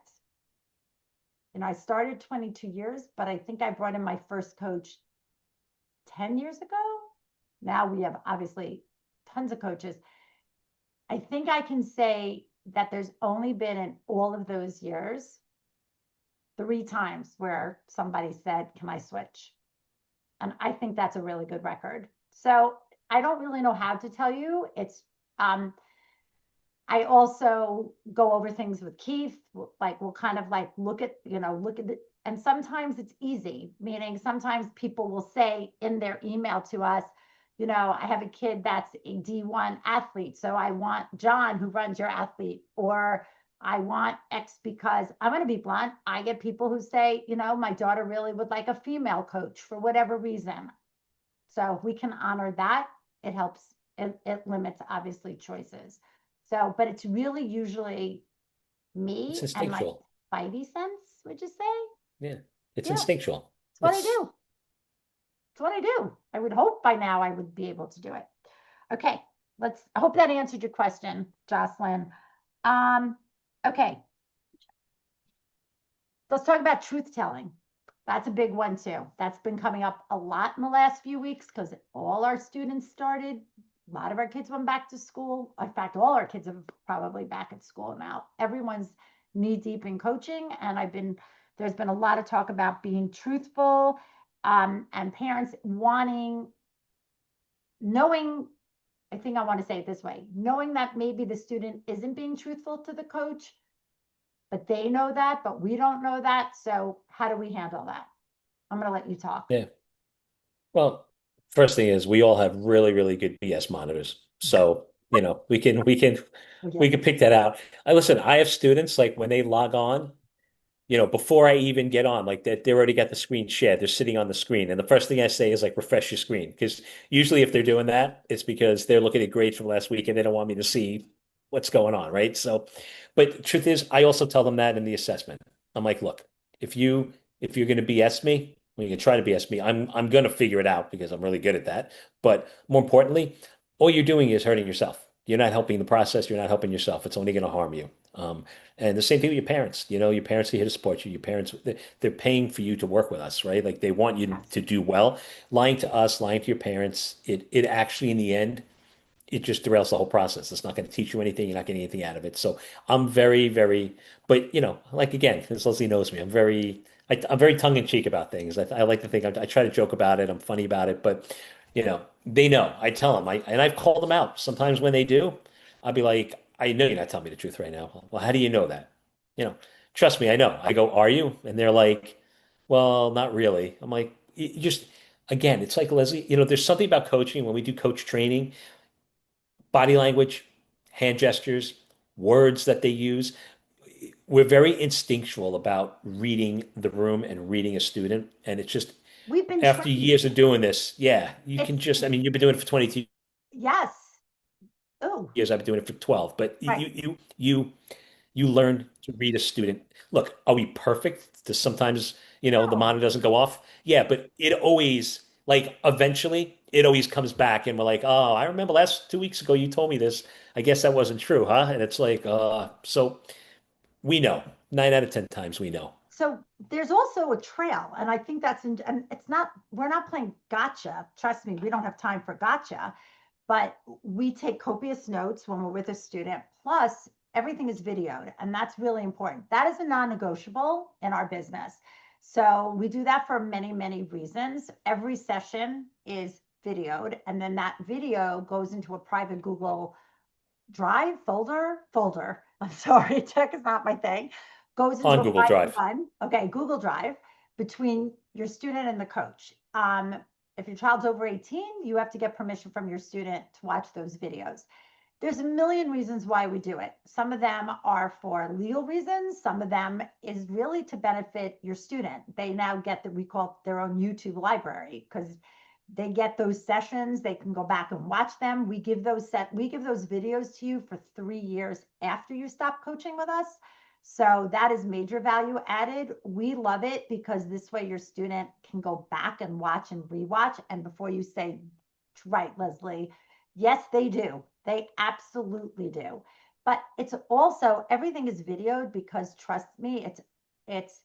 I started 22 years, but I think I brought in my first coach 10 years ago. Now we have obviously tons of coaches. I think I can say that there's only been, in all of those years, 3 times where somebody said, can I switch? And I think that's a really good record. So I don't really know how to tell you. It's I also go over things with Keith. Like we'll kind of like look at it. And sometimes it's easy, meaning sometimes people will say in their email to us, I have a kid that's a D1 athlete, so I want John, who runs your athlete, or I want X, because I'm going to be blunt. I get people who say, my daughter really would like a female coach for whatever reason. So if we can honor that, it helps. It limits, obviously, choices. So, but it's really usually It's me and my instinctual. spidey sense, would you say? Yeah. It's Yeah, instinctual. it's what I It's do. It's what I do. I would hope by now I would be able to do it. Okay, I hope that answered your question, Jocelyn. Okay, let's talk about truth telling. That's a big one too. That's been coming up a lot in the last few weeks because all our students started. A lot of our kids went back to school. In fact, all our kids are probably back at school now. Everyone's knee deep in coaching, and there's been a lot of talk about being truthful, and parents knowing. I think I want to say it this way: knowing that maybe the student isn't being truthful to the coach, but they know that, but we don't know that. So how do we handle that? I'm going to let you talk. yeah. Well, first thing is we all have really, really good BS monitors. So, we Yes. can pick that out. I have students like when they log on, before I even get on, like that they already got the screen shared. They're sitting on the screen. And the first thing I say is like refresh your screen. Because usually if they're doing that, it's because they're looking at grades from last week and they don't want me to see what's going on, right? So, but the truth is, I also tell them that in the assessment. I'm like, look, if you're going to BS me, when you can try to BS me, I'm going to figure it out because I'm really good at that. But more importantly, all you're doing is hurting yourself. You're not helping the process. You're not helping yourself. It's only going to harm you. And the same thing with your parents. Your parents are here to support you. Your parents, they're paying for you to work with us, right? Like they want you Yes. to do well. Lying to us, lying to your parents, it actually in the end it just derails the whole process. It's not going to teach you anything. You're not getting anything out of it. So I'm very, very, but like again, as Leslie knows me, I'm very tongue in cheek about things. I like to think I try to joke about it. I'm funny about it, but they know. I tell them, and I've called them out. Sometimes when they do, I'll be like, I know you're not telling me the truth right now. Well, how do you know that? You know, trust me, I know. I go, are you? And they're like, well, not really. I'm like, just again, it's like Leslie, there's something about coaching when we do coach training body language, hand gestures, words that they use. We're very instinctual about reading the room and reading a student. And it's just We've been after trained. years of doing this, yeah, you It's can I mean, you've been doing it for 22 yes. Oh, years. I've been doing it for 12, but right. you learn to read a student. Look, are we perfect? Does sometimes, the No. monitor doesn't go off? Yeah, but it always, like, eventually, it always comes back, and we're like, oh, I remember last 2 weeks ago you told me this. I guess that wasn't true, huh? And it's like, so we know 9 out of 10 times we know. So there's also a trail, and I think and it's not, we're not playing gotcha. Trust me, we don't have time for gotcha, but we take copious notes when we're with a student. Plus, everything is videoed, and that's really important. That is a non-negotiable in our business. So we do that for many, many reasons. Every session is videoed, and then that video goes into a private Google Drive folder. I'm sorry, tech is not my thing. Goes into On a Google private Drive. one. Okay, Google Drive between your student and the coach. If your child's over 18, you have to get permission from your student to watch those videos. There's a million reasons why we do it. Some of them are for legal reasons. Some of them is really to benefit your student. They now get that we call their own YouTube library because they get those sessions. They can go back and watch them. We give those videos to you for 3 years after you stop coaching with us. So that is major value added. We love it because this way your student can go back and watch and rewatch. And before you say, right, Leslie, yes, they do. They absolutely do. But it's also, everything is videoed because trust me, it's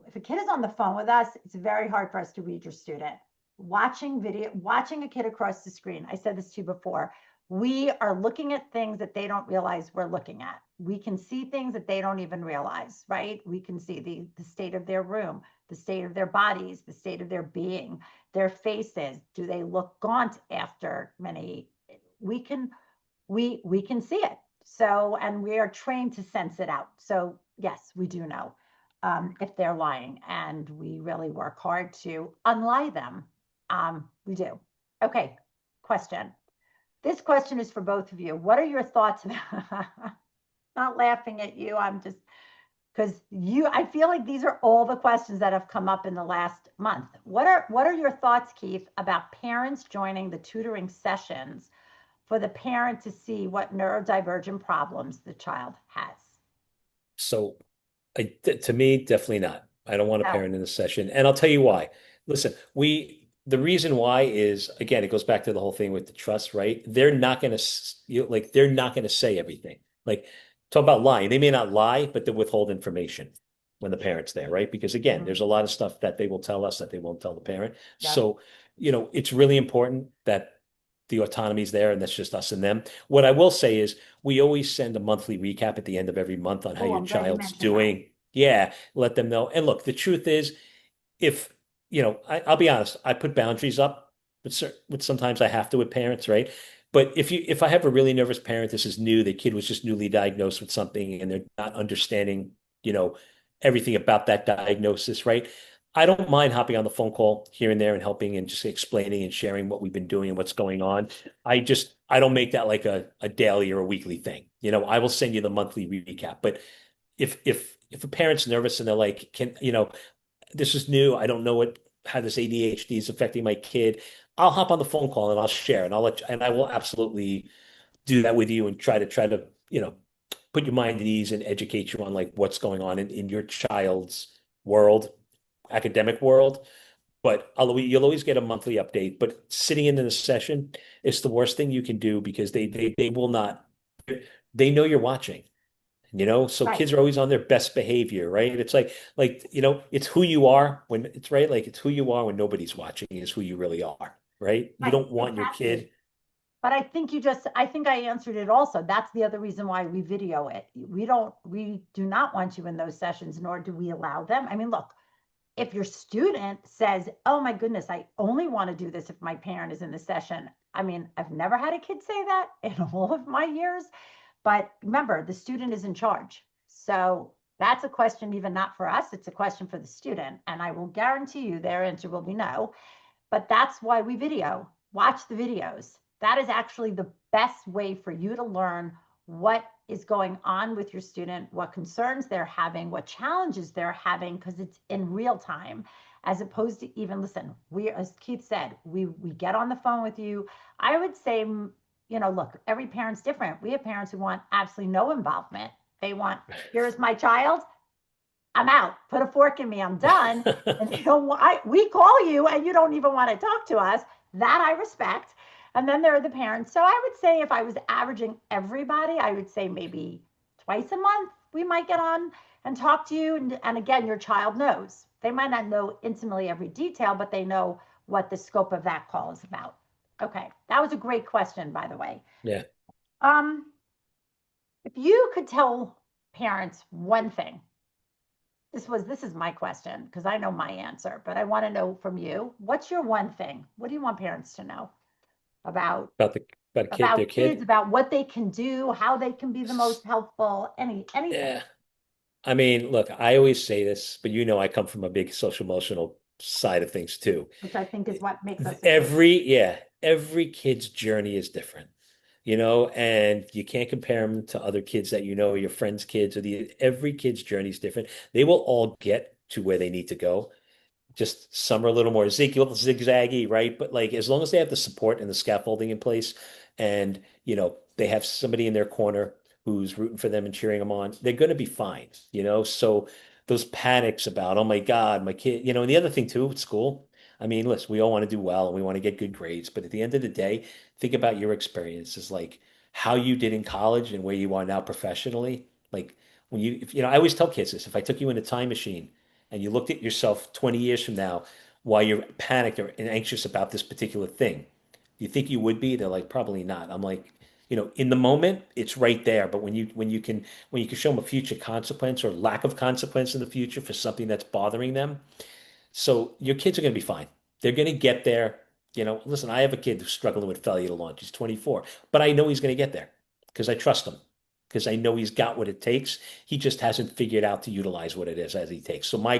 if a kid is on the phone with us, it's very hard for us to read your student. Watching a kid across the screen. I said this to you before. We are looking at things that they don't realize we're looking at. We can see things that they don't even realize, right? We can see the state of their room, the state of their bodies, the state of their being, their faces. Do they look gaunt after many? We can see it. So, and we are trained to sense it out. So yes, we do know if they're lying, and we really work hard to unlie them. We do. Okay, question. This question is for both of you. What are your thoughts about, not laughing at you, I'm just, because I feel like these are all the questions that have come up in the last month. What are your thoughts, Keith, about parents joining the tutoring sessions for the parent to see what neurodivergent problems the child has? So to me, definitely not. I don't want a No. parent in the session. And I'll tell you why. Listen, the reason why is, again, it goes back to the whole thing with the trust, right? They're not going to say everything. Like, talk about lying. They may not lie, but they withhold information when the parent's there, right? Because again, Mhm. there's a lot of stuff that they will tell us that they won't tell the parent. Yep. So, it's really important that the autonomy is there and that's just us and them. What I will say is we always send a monthly recap at the end of every month on how Oh, your I'm glad you child's mentioned that. doing. Yeah, let them know. And look, the truth is, if I'll be honest, I put boundaries up, but sometimes I have to with parents, right? But if I have a really nervous parent, this is new, the kid was just newly diagnosed with something and they're not understanding, you know, everything about that diagnosis, right? I don't mind hopping on the phone call here and there and helping and just explaining and sharing what we've been doing and what's going on. I don't make that like a daily or a weekly thing. I will send you the monthly recap. But if a parent's nervous and they're like, this is new. I don't know how this ADHD is affecting my kid. I'll hop on the phone call and I'll share and I will absolutely do that with you and try to, put your mind at ease and educate you on like what's going on in your child's world, academic world. But you'll always get a monthly update. But sitting in the session is the worst thing you can do because they will not, they know you're watching. So Right. kids are always on their best behavior, right? It's like it's who you are when it's right, like it's who you are when nobody's watching is who you really are, right? You Right. don't want your Exactly. kid. But I think I answered it also. That's the other reason why we video it. We do not want you in those sessions, nor do we allow them. I mean, look, if your student says, oh my goodness, I only want to do this if my parent is in the session. I mean, I've never had a kid say that in all of my years, but remember, the student is in charge. So that's a question even not for us, it's a question for the student. And I will guarantee you their answer will be no. But that's why we video. Watch the videos. That is actually the best way for you to learn what is going on with your student, what concerns they're having, what challenges they're having, because it's in real time, as opposed to even listen. As Keith said, we get on the phone with you. I would say, look, every parent's different. We have parents who want absolutely no involvement. They want, here's my child, I'm out. Put a fork in me. I'm done. And we call you and you don't even want to talk to us. That I respect. And then there are the parents. So I would say if I was averaging everybody, I would say maybe twice a month we might get on and talk to you. And again, your child knows. They might not know intimately every detail, but they know what the scope of that call is about. Okay, that was a great question, by the way. Yeah. Um, if you could tell parents one thing, this is my question because I know my answer, but I want to know from you. What's your one thing? What do you want parents to know about About their kids, kid. about what they can do, how they can be the most helpful, anything? Yeah. I mean, look, I always say this, but I come from a big social emotional side of things too. which I think is what makes us so different. Every kid's journey is different, and you can't compare them to other kids that your friends' kids, every kid's journey is different. They will all get to where they need to go. Just some are a little more zigzaggy, right? But like as long as they have the support and the scaffolding in place and they have somebody in their corner who's rooting for them and cheering them on, they're going to be fine. So those panics about, oh my God, my kid, and the other thing too at school, I mean, listen, we all want to do well and we want to get good grades, but at the end of the day, think about your experiences, like how you did in college and where you are now professionally. Like when I always tell kids this, if I took you in a time machine and you looked at yourself 20 years from now while you're panicked or anxious about this particular thing, you think you would be? They're like, probably not. I'm like, in the moment, it's right there. But when you can show them a future consequence or lack of consequence in the future for something that's bothering them, so your kids are going to be fine. They're going to get there. Listen, I have a kid who's struggling with failure to launch. He's 24, but I know he's going to get there because I trust him, because I know he's got what it takes. He just hasn't figured out to utilize what it is as he takes. So I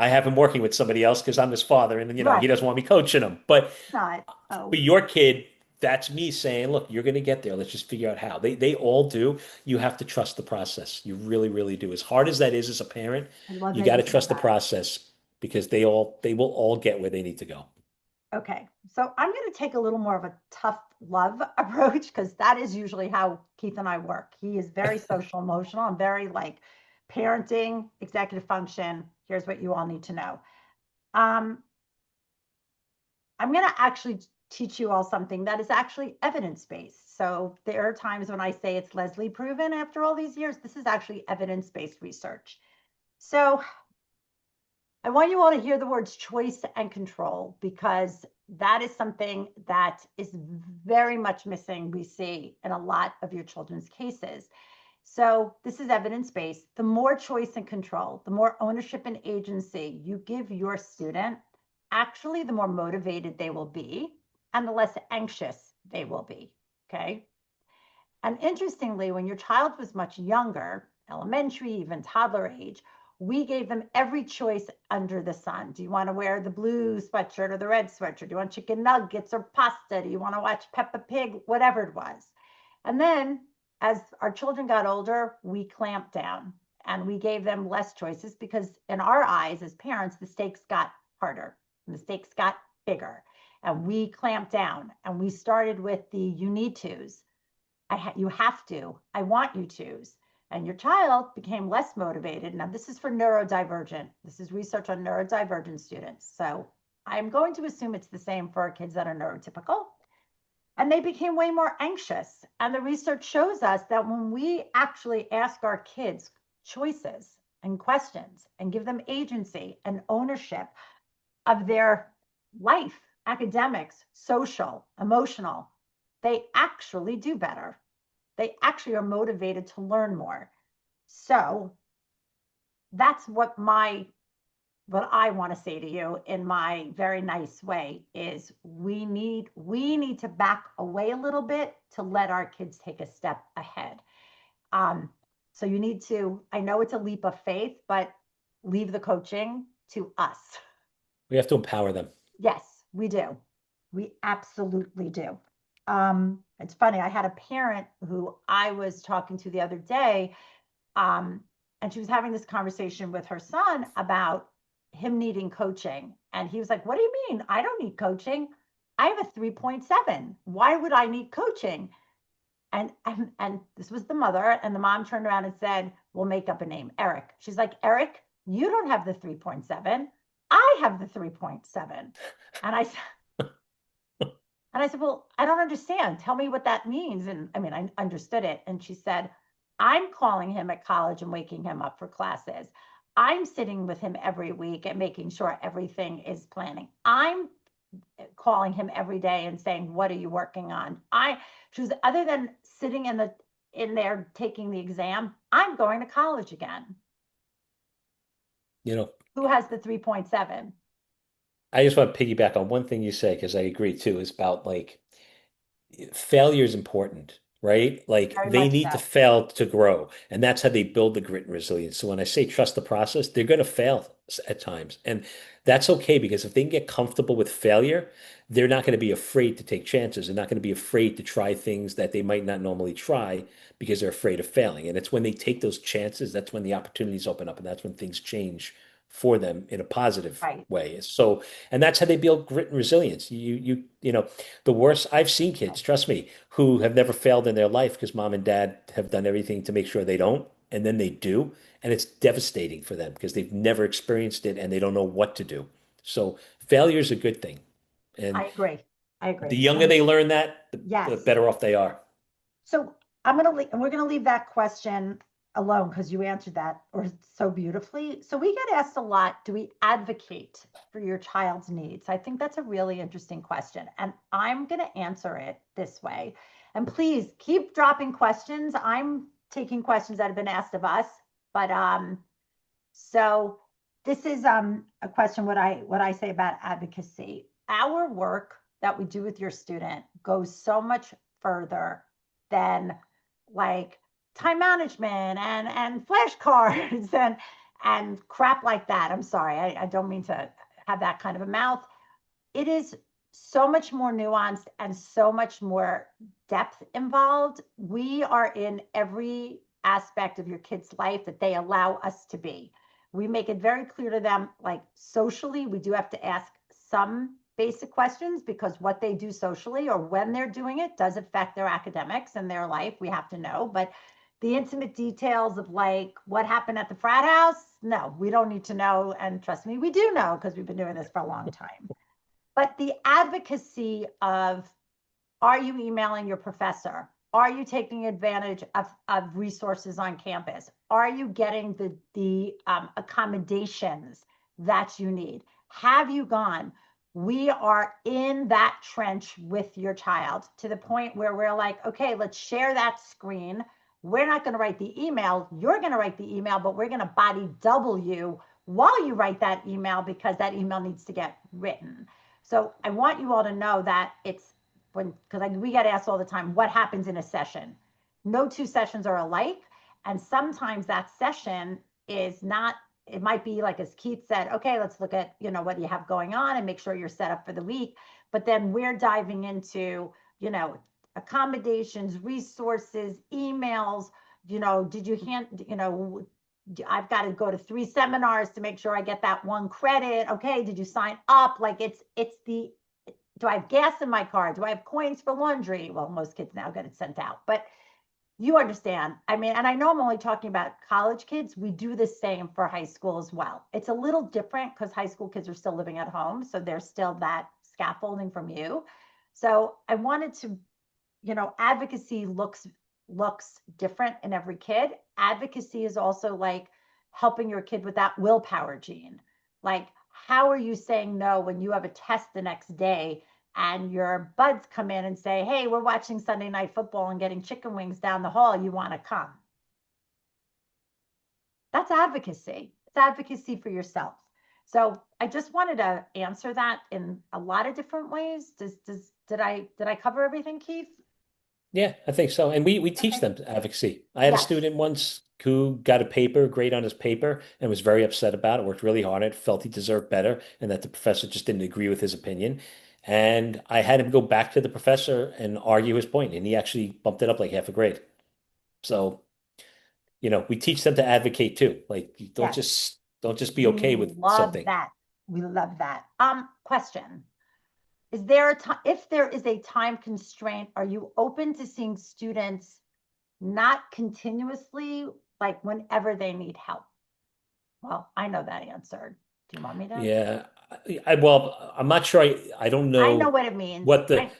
have him working with somebody else because I'm his father, and he Right. doesn't want me coaching him. But Not. for Oh, your kid, that's me saying, look, you're going to get there. Let's just figure out how. They all do. You have to trust the process. You really, really do. As hard as that is as a parent, I love you that got you to said trust the that. process because they will all get where they need to go. Okay. So I'm going to take a little more of a tough love approach because that is usually how Keith and I work. He is very social emotional and very like parenting, executive function. Here's what you all need to know. Um, I'm going to actually teach you all something that is actually evidence based. So there are times when I say it's Leslie proven after all these years. This is actually evidence based research. So I want you all to hear the words choice and control because that is something that is very much missing, we see in a lot of your children's cases. So, this is evidence based. The more choice and control, the more ownership and agency you give your student, actually, the more motivated they will be and the less anxious they will be. Okay. And interestingly, when your child was much younger, elementary, even toddler age, we gave them every choice under the sun. Do you want to wear the blue sweatshirt or the red sweatshirt? Do you want chicken nuggets or pasta? Do you want to watch Peppa Pig? Whatever it was. And then as our children got older, we clamped down and we gave them less choices because, in our eyes as parents, the stakes got harder and the stakes got bigger. And we clamped down and we started with the you need tos. You have to, I want you to. And your child became less motivated. Now, this is for neurodivergent. This is research on neurodivergent students. So I'm going to assume it's the same for kids that are neurotypical. And they became way more anxious. And the research shows us that when we actually ask our kids choices and questions and give them agency and ownership of their life, academics, social, emotional, they actually do better. They actually are motivated to learn more. So that's what I want to say to you in my very nice way is we need to back away a little bit to let our kids take a step ahead. So you need to, I know it's a leap of faith, but leave the coaching to us. We have to empower them. Yes, we do. We absolutely do. It's funny. I had a parent who I was talking to the other day, um, and she was having this conversation with her son about him needing coaching. And he was like, "What do you mean? I don't need coaching. I have a 3.7. Why would I need coaching?" And this was the mother, and the mom turned around and said, "We'll make up a name, Eric." She's like, "Eric, you don't have the 3.7. I have the 3.7." And I said, "Well, I don't understand. Tell me what that means." And I mean, I understood it. And she said, "I'm calling him at college and waking him up for classes. I'm sitting with him every week and making sure everything is planning. I'm calling him every day and saying, 'What are you working on?'" She was, other than sitting in there taking the exam, I'm going to college again. You know, Who has the 3.7? I just want to piggyback on one thing you say because I agree too, is about like failure is important, right? Like Very they much need to so. fail to grow, and that's how they build the grit and resilience. So when I say trust the process, they're going to fail. at times. And that's okay because if they can get comfortable with failure, they're not going to be afraid to take chances. They're not going to be afraid to try things that they might not normally try because they're afraid of failing. And it's when they take those chances, that's when the opportunities open up and that's when things change for them in a positive Right. way. So, and that's how they build grit and resilience. The worst I've seen kids, trust me, who have never failed in their life because mom and dad have done everything to make sure they don't, and then they do, and it's devastating for them because they've never experienced it and they don't know what to do. So failure is a good thing. And I agree. I the agree. younger And they learn that, the yes. better off they are. So we're gonna leave that question alone because you answered that or so beautifully. So we get asked a lot, do we advocate for your child's needs? I think that's a really interesting question. And I'm gonna answer it this way. And please keep dropping questions. I'm taking questions that have been asked of us, but so this is a question what I say about advocacy. Our work that we do with your student goes so much further than like time management and flashcards and crap like that. I'm sorry, I don't mean to have that kind of a mouth. It is so much more nuanced and so much more depth involved. We are in every aspect of your kid's life that they allow us to be. We make it very clear to them, like socially, we do have to ask some basic questions because what they do socially or when they're doing it does affect their academics and their life. We have to know. But the intimate details of like what happened at the frat house, no, we don't need to know. And trust me, we do know because we've been doing this for a long time. But the advocacy of, are you emailing your professor? Are you taking advantage of resources on campus? Are you getting the accommodations that you need? Have you gone? We are in that trench with your child to the point where we're like, okay, let's share that screen. We're not going to write the email. You're going to write the email, but we're going to body double you while you write that email because that email needs to get written. So I want you all to know that it's because we get asked all the time, what happens in a session? No two sessions are alike. And sometimes that session is not, it might be like, as Keith said, okay, let's look at, what you have going on and make sure you're set up for the week. But then we're diving into, accommodations, resources, emails, did you I've got to go to 3 seminars to make sure I get that 1 credit. Okay, did you sign up? Like it's the, do I have gas in my car? Do I have coins for laundry? Well, most kids now get it sent out, but you understand. I mean, and I know I'm only talking about college kids. We do the same for high school as well. It's a little different because high school kids are still living at home. So there's still that scaffolding from you. So I wanted to, advocacy looks different in every kid. Advocacy is also like helping your kid with that willpower gene. Like, how are you saying no when you have a test the next day and your buds come in and say, hey, we're watching Sunday Night Football and getting chicken wings down the hall. You want to come? That's advocacy. It's advocacy for yourself. So I just wanted to answer that in a lot of different ways. Did I cover everything, Keith? Yeah, I think so. And we teach Okay. them advocacy. I had a Yes. student once who got a paper, grade on his paper, and was very upset about it, worked really hard on it, felt he deserved better, and that the professor just didn't agree with his opinion. And I had him go back to the professor and argue his point, and he actually bumped it up like half a grade. So, we teach them to advocate too. Like, Yes. don't just be We okay with love something. that. We love that. Question. Is there a time, if there is a time constraint, are you open to seeing students not continuously, like whenever they need help? Well, I know that answer. Do you want me to? Yeah. Well, I'm not sure. I don't I know know what it means.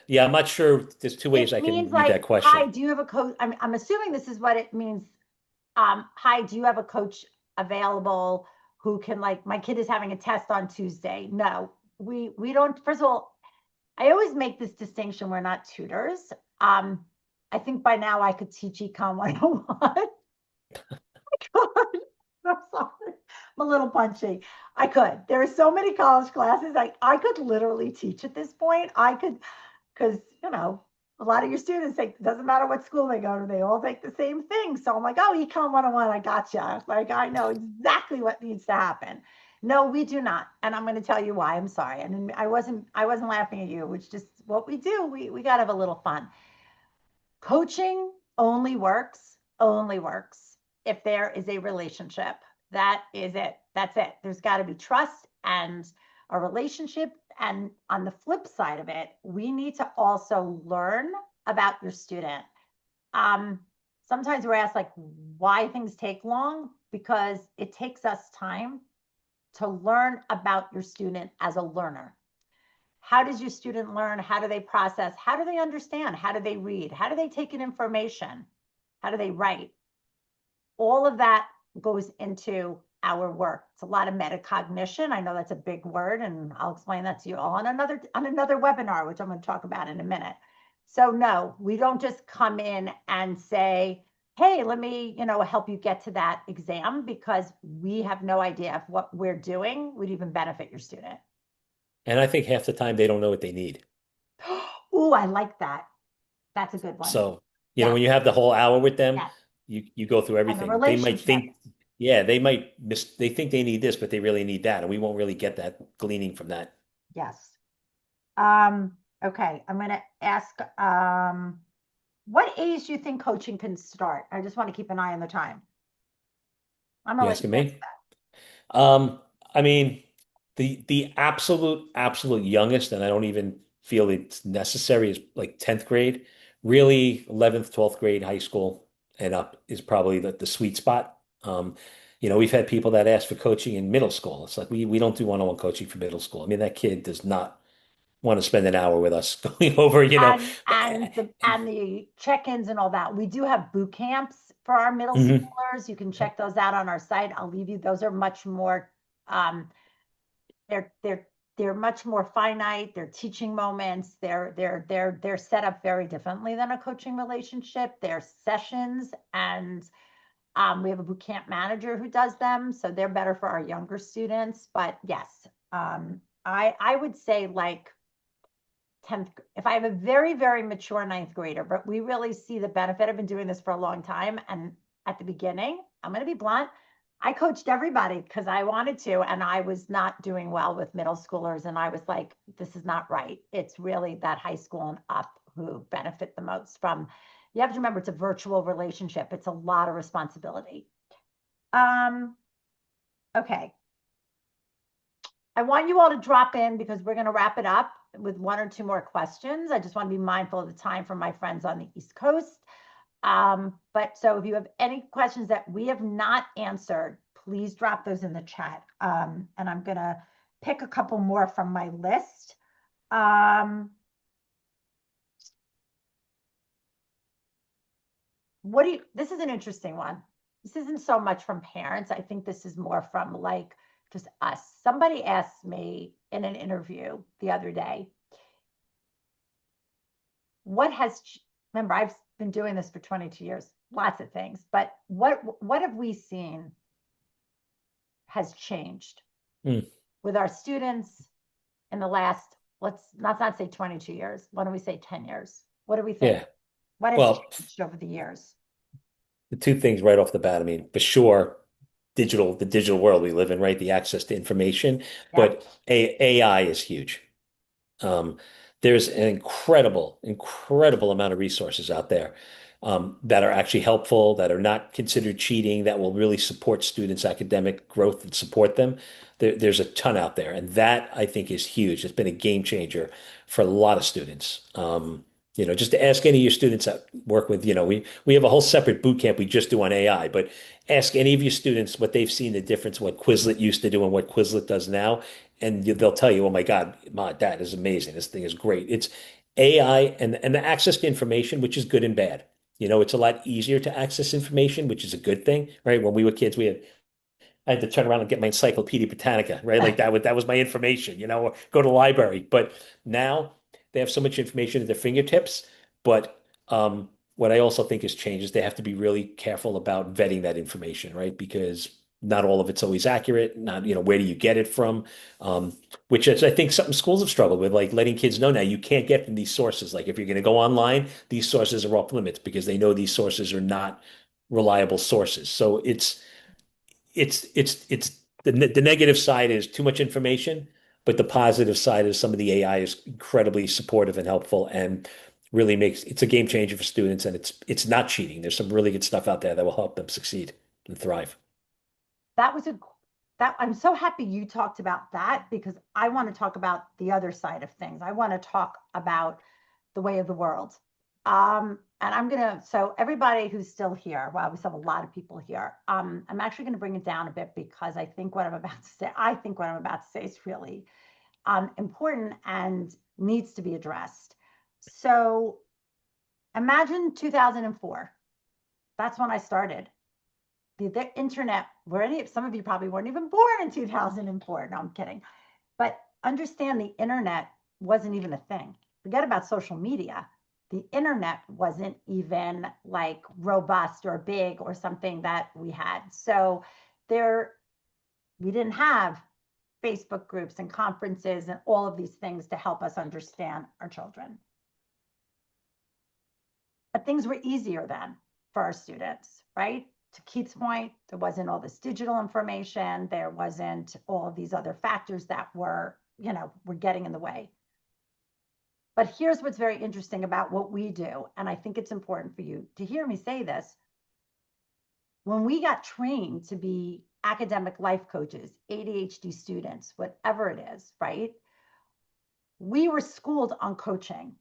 yeah, I'm not sure. There's two ways It I can means read like, that hi, question. do you have a coach? I'm assuming this is what it means. Hi, do you have a coach available who can, like, my kid is having a test on Tuesday? No, we don't. First of all, I always make this distinction. We're not tutors. I think by now I could teach econ 101. I'm sorry. I'm a little punchy. I could. There are so many college classes. I could literally teach at this point. I could, because, a lot of your students take, it doesn't matter what school they go to, they all take the same thing. So I'm like, oh, econ 101, I gotcha. Like, I know exactly what needs to happen. No, we do not. And I'm going to tell you why. I'm sorry. And I wasn't laughing at you. It's just what we do. We got to have a little fun. Coaching only works if there is a relationship. That is it. That's it. There's got to be trust and a relationship. And on the flip side of it, we need to also learn about your student. Um, Sometimes we're asked like why things take long because it takes us time to learn about your student as a learner. How does your student learn? How do they process? How do they understand? How do they read? How do they take in information? How do they write? All of that goes into our work. It's a lot of metacognition. I know that's a big word, and I'll explain that to you all on another webinar, which I'm going to talk about in a minute. So no, we don't just come in and say, hey, let me, help you get to that exam because we have no idea if what we're doing would even benefit your student. And I think half the time they don't know what they need. Ooh, I like that. That's a good one. So, Yes, when you have the whole hour with them, yes. you go through And the everything. They might relationship. think, yeah, they think they need this, but they really need that. And we won't really get that gleaning from that. Yes. Okay, I'm going to ask, what age do you think coaching can start? I just want to keep an eye on the time. I'm going You to let asking you answer me? I mean, the absolute youngest, and I don't even feel it's necessary, is like 10th grade. Really, 11th, 12th grade, high school and up is probably the sweet spot. We've had people that ask for coaching in middle school. It's like we don't do one-on-one coaching for middle school. I mean, that kid does not want to spend an hour with us going over, And the check-ins and all that. We do have boot camps for our middle Mhm. schoolers. You can check those out on our site. I'll leave you. Those are much more um they're much more finite. They're teaching moments. They're set up very differently than a coaching relationship. They're sessions, and we have a boot camp manager who does them, so they're better for our younger students. But yes, I would say like 10th. If I have a very very mature ninth grader, but we really see the benefit. I've been doing this for a long time, and at the beginning, I'm going to be blunt. I coached everybody because I wanted to, and I was not doing well with middle schoolers. And I was like, this is not right. It's really that high school and up who benefit the most from. You have to remember it's a virtual relationship. It's a lot of responsibility. Um, okay. I want you all to drop in because we're going to wrap it up with one or two more questions. I just want to be mindful of the time for my friends on the East Coast. But so if you have any questions that we have not answered, please drop those in the chat. And I'm going to pick a couple more from my list. This is an interesting one. This isn't so much from parents. I think this is more from like just us. Somebody asked me in an interview the other day, remember, I've been doing this for 22 years, lots of things, but what have we seen has changed Mm. with our students in the last, let's not say 22 years. Why don't we say 10 years? What do we think? Yeah. What has Well, changed over the years? the two things right off the bat, I mean, for sure, the digital world we live in, right? The access to information, Yep. but AI is huge. Um, there's an incredible amount of resources out there that are actually helpful, that are not considered cheating, that will really support students' academic growth and support them. There's a ton out there, and that I think is huge. It's been a game changer for a lot of students. Just to ask any of your students that work with, we have a whole separate boot camp we just do on AI, but ask any of your students what they've seen the difference, what Quizlet used to do and what Quizlet does now, and they'll tell you, "Oh my God, that is amazing. This thing is great." It's AI and the access to information, which is good and bad. It's a lot easier to access information, which is a good thing, right? When we were kids, I had to turn around and get my Encyclopedia Britannica, right? Like that was my information, or go to the library. But now they have so much information at their fingertips. But what I also think has changed is they have to be really careful about vetting that information, right? Because not all of it's always accurate. Not, where do you get it from? Um, which is, I think, something schools have struggled with, like letting kids know now you can't get from these sources. Like if you're going to go online, these sources are off limits because they know these sources are not reliable sources. So it's the negative side is too much information, but the positive side is some of the AI is incredibly supportive and helpful and really makes it's a game changer for students and it's not cheating. There's some really good stuff out there that will help them succeed and thrive. That was a that I'm so happy you talked about that because I want to talk about the other side of things. I want to talk about the way of the world. And I'm gonna, so everybody who's still here, well, we still have a lot of people here. I'm actually gonna bring it down a bit because I think what I'm about to say, I think what I'm about to say is really important and needs to be addressed. So imagine 2004. That's when I started. The internet, some of you probably weren't even born in 2004. No, I'm kidding. But understand the internet wasn't even a thing. Forget about social media. The internet wasn't even like robust or big or something that we had. So we didn't have Facebook groups and conferences and all of these things to help us understand our children. But things were easier then for our students, right? To Keith's point, there wasn't all this digital information. There wasn't all of these other factors that were getting in the way. But here's what's very interesting about what we do. And I think it's important for you to hear me say this. When we got trained to be academic life coaches, ADHD students, whatever it is, right? We were schooled on coaching,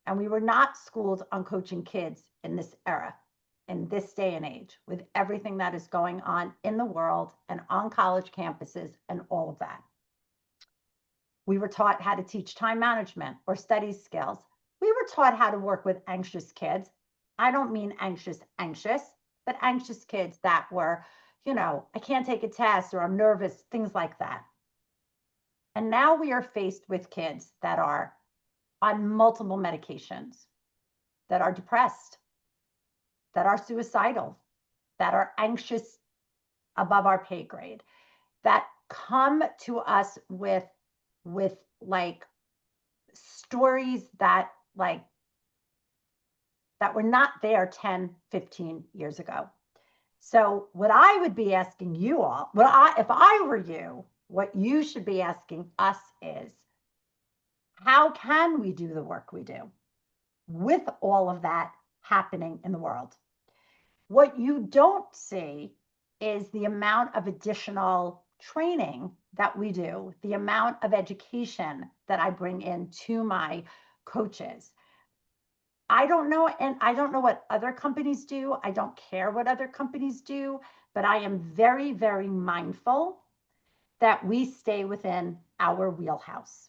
and we were not schooled on coaching kids in this era, in this day and age, with everything that is going on in the world and on college campuses and all of that. We were taught how to teach time management or study skills. We were taught how to work with anxious kids. I don't mean anxious, but anxious kids that were, I can't take a test or I'm nervous, things like that. And now we are faced with kids that are on multiple medications, that are depressed, that are suicidal, that are anxious above our pay grade, that come to us with like stories that were not there 10, 15 years ago. So what I would be asking you all, if I were you, what you should be asking us is, how can we do the work we do with all of that happening in the world? What you don't see is the amount of additional training that we do, the amount of education that I bring in to my coaches. I don't know, and I don't know what other companies do. I don't care what other companies do, but I am very, very mindful that we stay within our wheelhouse.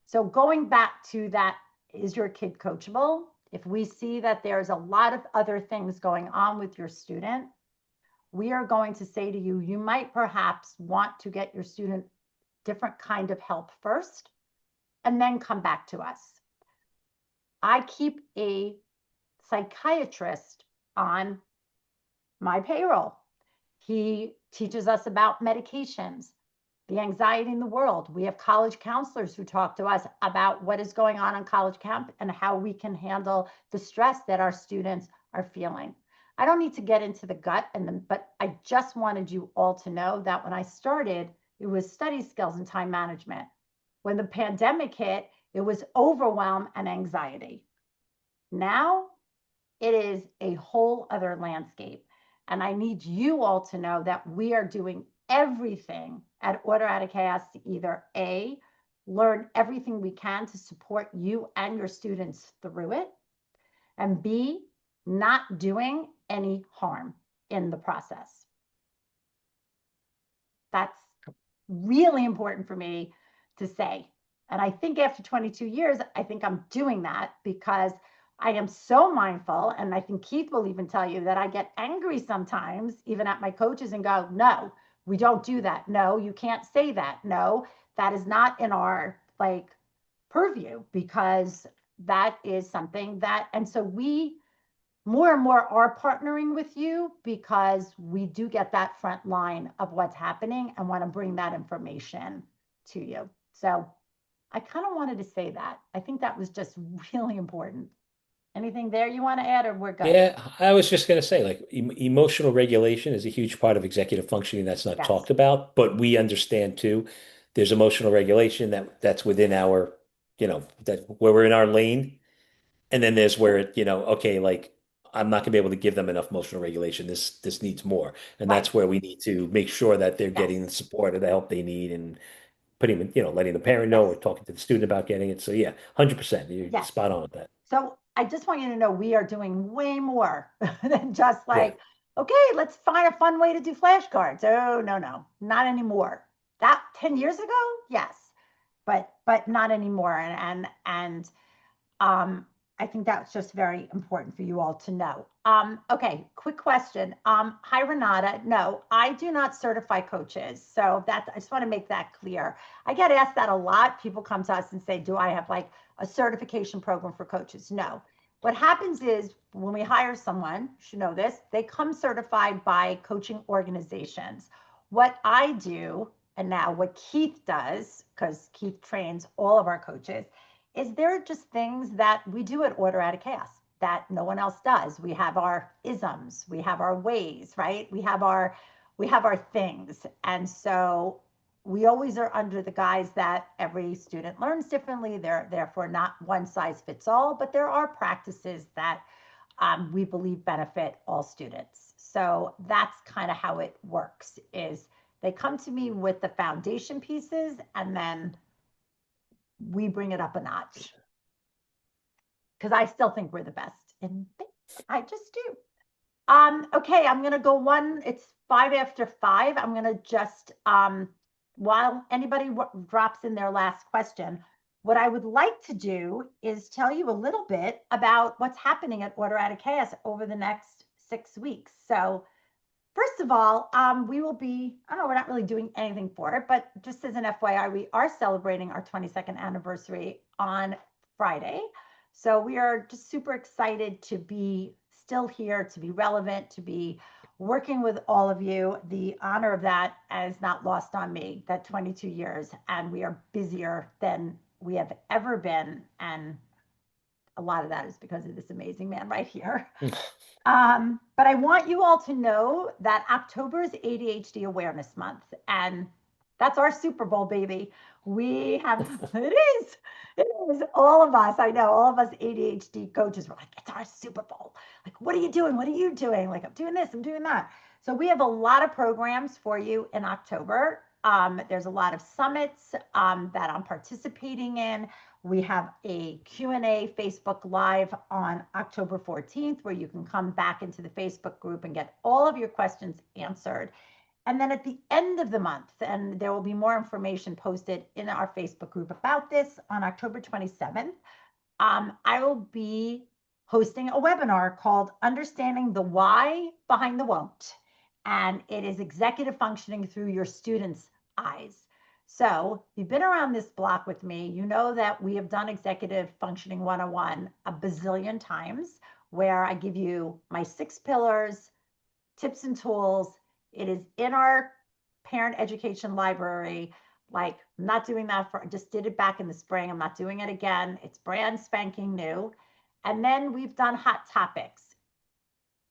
So going back to that, is your kid coachable? If we see that there's a lot of other things going on with your student, we are going to say to you, you might perhaps want to get your student different kind of help first, and then come back to us. I keep a psychiatrist on my payroll. He teaches us about medications, the anxiety in the world. We have college counselors who talk to us about what is going on college camp and how we can handle the stress that our students are feeling. I don't need to get into the gut, but I just wanted you all to know that when I started, it was study skills and time management. When the pandemic hit, it was overwhelm and anxiety. Now it is a whole other landscape. And I need you all to know that we are doing everything at Order Out of Chaos to either A, learn everything we can to support you and your students through it, and B, not doing any harm in the process. That's really important for me to say. And I think after 22 years, I think I'm doing that because I am so mindful. And I think Keith will even tell you that I get angry sometimes, even at my coaches, and go, no, we don't do that. No, you can't say that. No, that is not in our purview, because that is something that, and so we more and more are partnering with you because we do get that front line of what's happening and want to bring that information to you. So I kind of wanted to say that. I think that was just really important Anything there you want to add, or we're good? Yeah, I was just going to say, like, emotional regulation is a huge part of executive functioning that's not Yes. talked about, but we understand too. There's emotional regulation that's within our, that where we're in our lane, and then there's where it, okay, like I'm not going to be able to give them enough emotional regulation. This needs more, and Right. that's where we need to make sure that they're getting the Yes. support or the help they need, and putting, letting the parent know or Yes. talking to the student about getting it. So yeah, 100%, you're Yes. spot on with that. So I just want you to know we are doing way more than just Yeah. like, okay, let's find a fun way to do flashcards. Oh, no, no, not anymore. That 10 years ago, yes, but not anymore. And I think that's just very important for you all to know. Okay, quick question. Hi, Renata. No, I do not certify coaches. So I just want to make that clear. I get asked that a lot. People come to us and say, do I have like a certification program for coaches? No. What happens is when we hire someone, you should know this, they come certified by coaching organizations. What I do, and now what Keith does, because Keith trains all of our coaches, is there just things that we do at Order Out of Chaos that no one else does. We have our isms, we have our ways, right? We have our things. And so we always are under the guise that every student learns differently. They're therefore not one size fits all, but there are practices that we believe benefit all students. So that's kind of how it works is they come to me with the foundation pieces and then we bring it up a notch because I still think we're the best in things. I just do. Okay, I'm gonna go one. It's 5 after 5. I'm gonna just while anybody drops in their last question, what I would like to do is tell you a little bit about what's happening at Order Out of Chaos over the next 6 weeks. So first of all, we will be, I don't know, we're not really doing anything for it, but just as an FYI, we are celebrating our 22nd anniversary on Friday. So we are just super excited to be still here, to be relevant, to be working with all of you. The honor of that is not lost on me, that 22 years, and we are busier than we have ever been. And a lot of that is because of this amazing man right here. But I want you all to know that October is ADHD Awareness Month, and that's our Super Bowl, baby. We have it is all of us. I know all of us ADHD coaches were like, it's our Super Bowl. Like, what are you doing? What are you doing? Like, I'm doing this, I'm doing that. So we have a lot of programs for you in October. There's a lot of summits that I'm participating in. We have a Q&A Facebook Live on October 14th where you can come back into the Facebook group and get all of your questions answered. And then at the end of the month, and there will be more information posted in our Facebook group about this on October 27th, I will be hosting a webinar called Understanding the Why Behind the Won't. And it is executive functioning through your students' eyes. So if you've been around this block with me, you know that we have done Executive Functioning 101 a bazillion times, where I give you my 6 pillars, tips and tools. It is in our parent education library. Like, I'm not doing that I just did it back in the spring. I'm not doing it again. It's brand spanking new. And then we've done hot topics.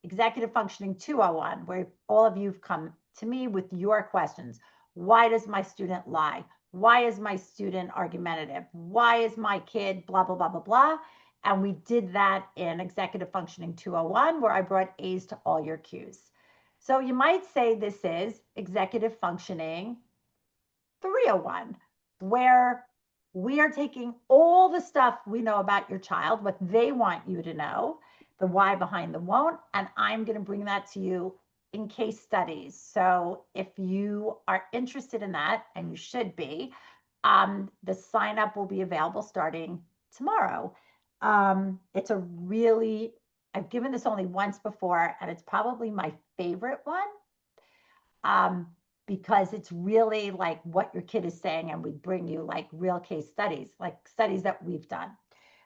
Executive Functioning 201, where all of you've come to me with your questions. Why does my student lie? Why is my student argumentative? Why is my kid blah, blah, blah, blah, blah? And we did that in Executive Functioning 201, where I brought A's to all your Q's. So you might say this is Executive Functioning 301, where we are taking all the stuff we know about your child, what they want you to know, the why behind the won't, and I'm going to bring that to you in case studies. So if you are interested in that, and you should be, the sign up will be available starting tomorrow. It's a really, I've given this only once before, and it's probably my favorite one. Because it's really like what your kid is saying, and we bring you like real case studies, like studies that we've done.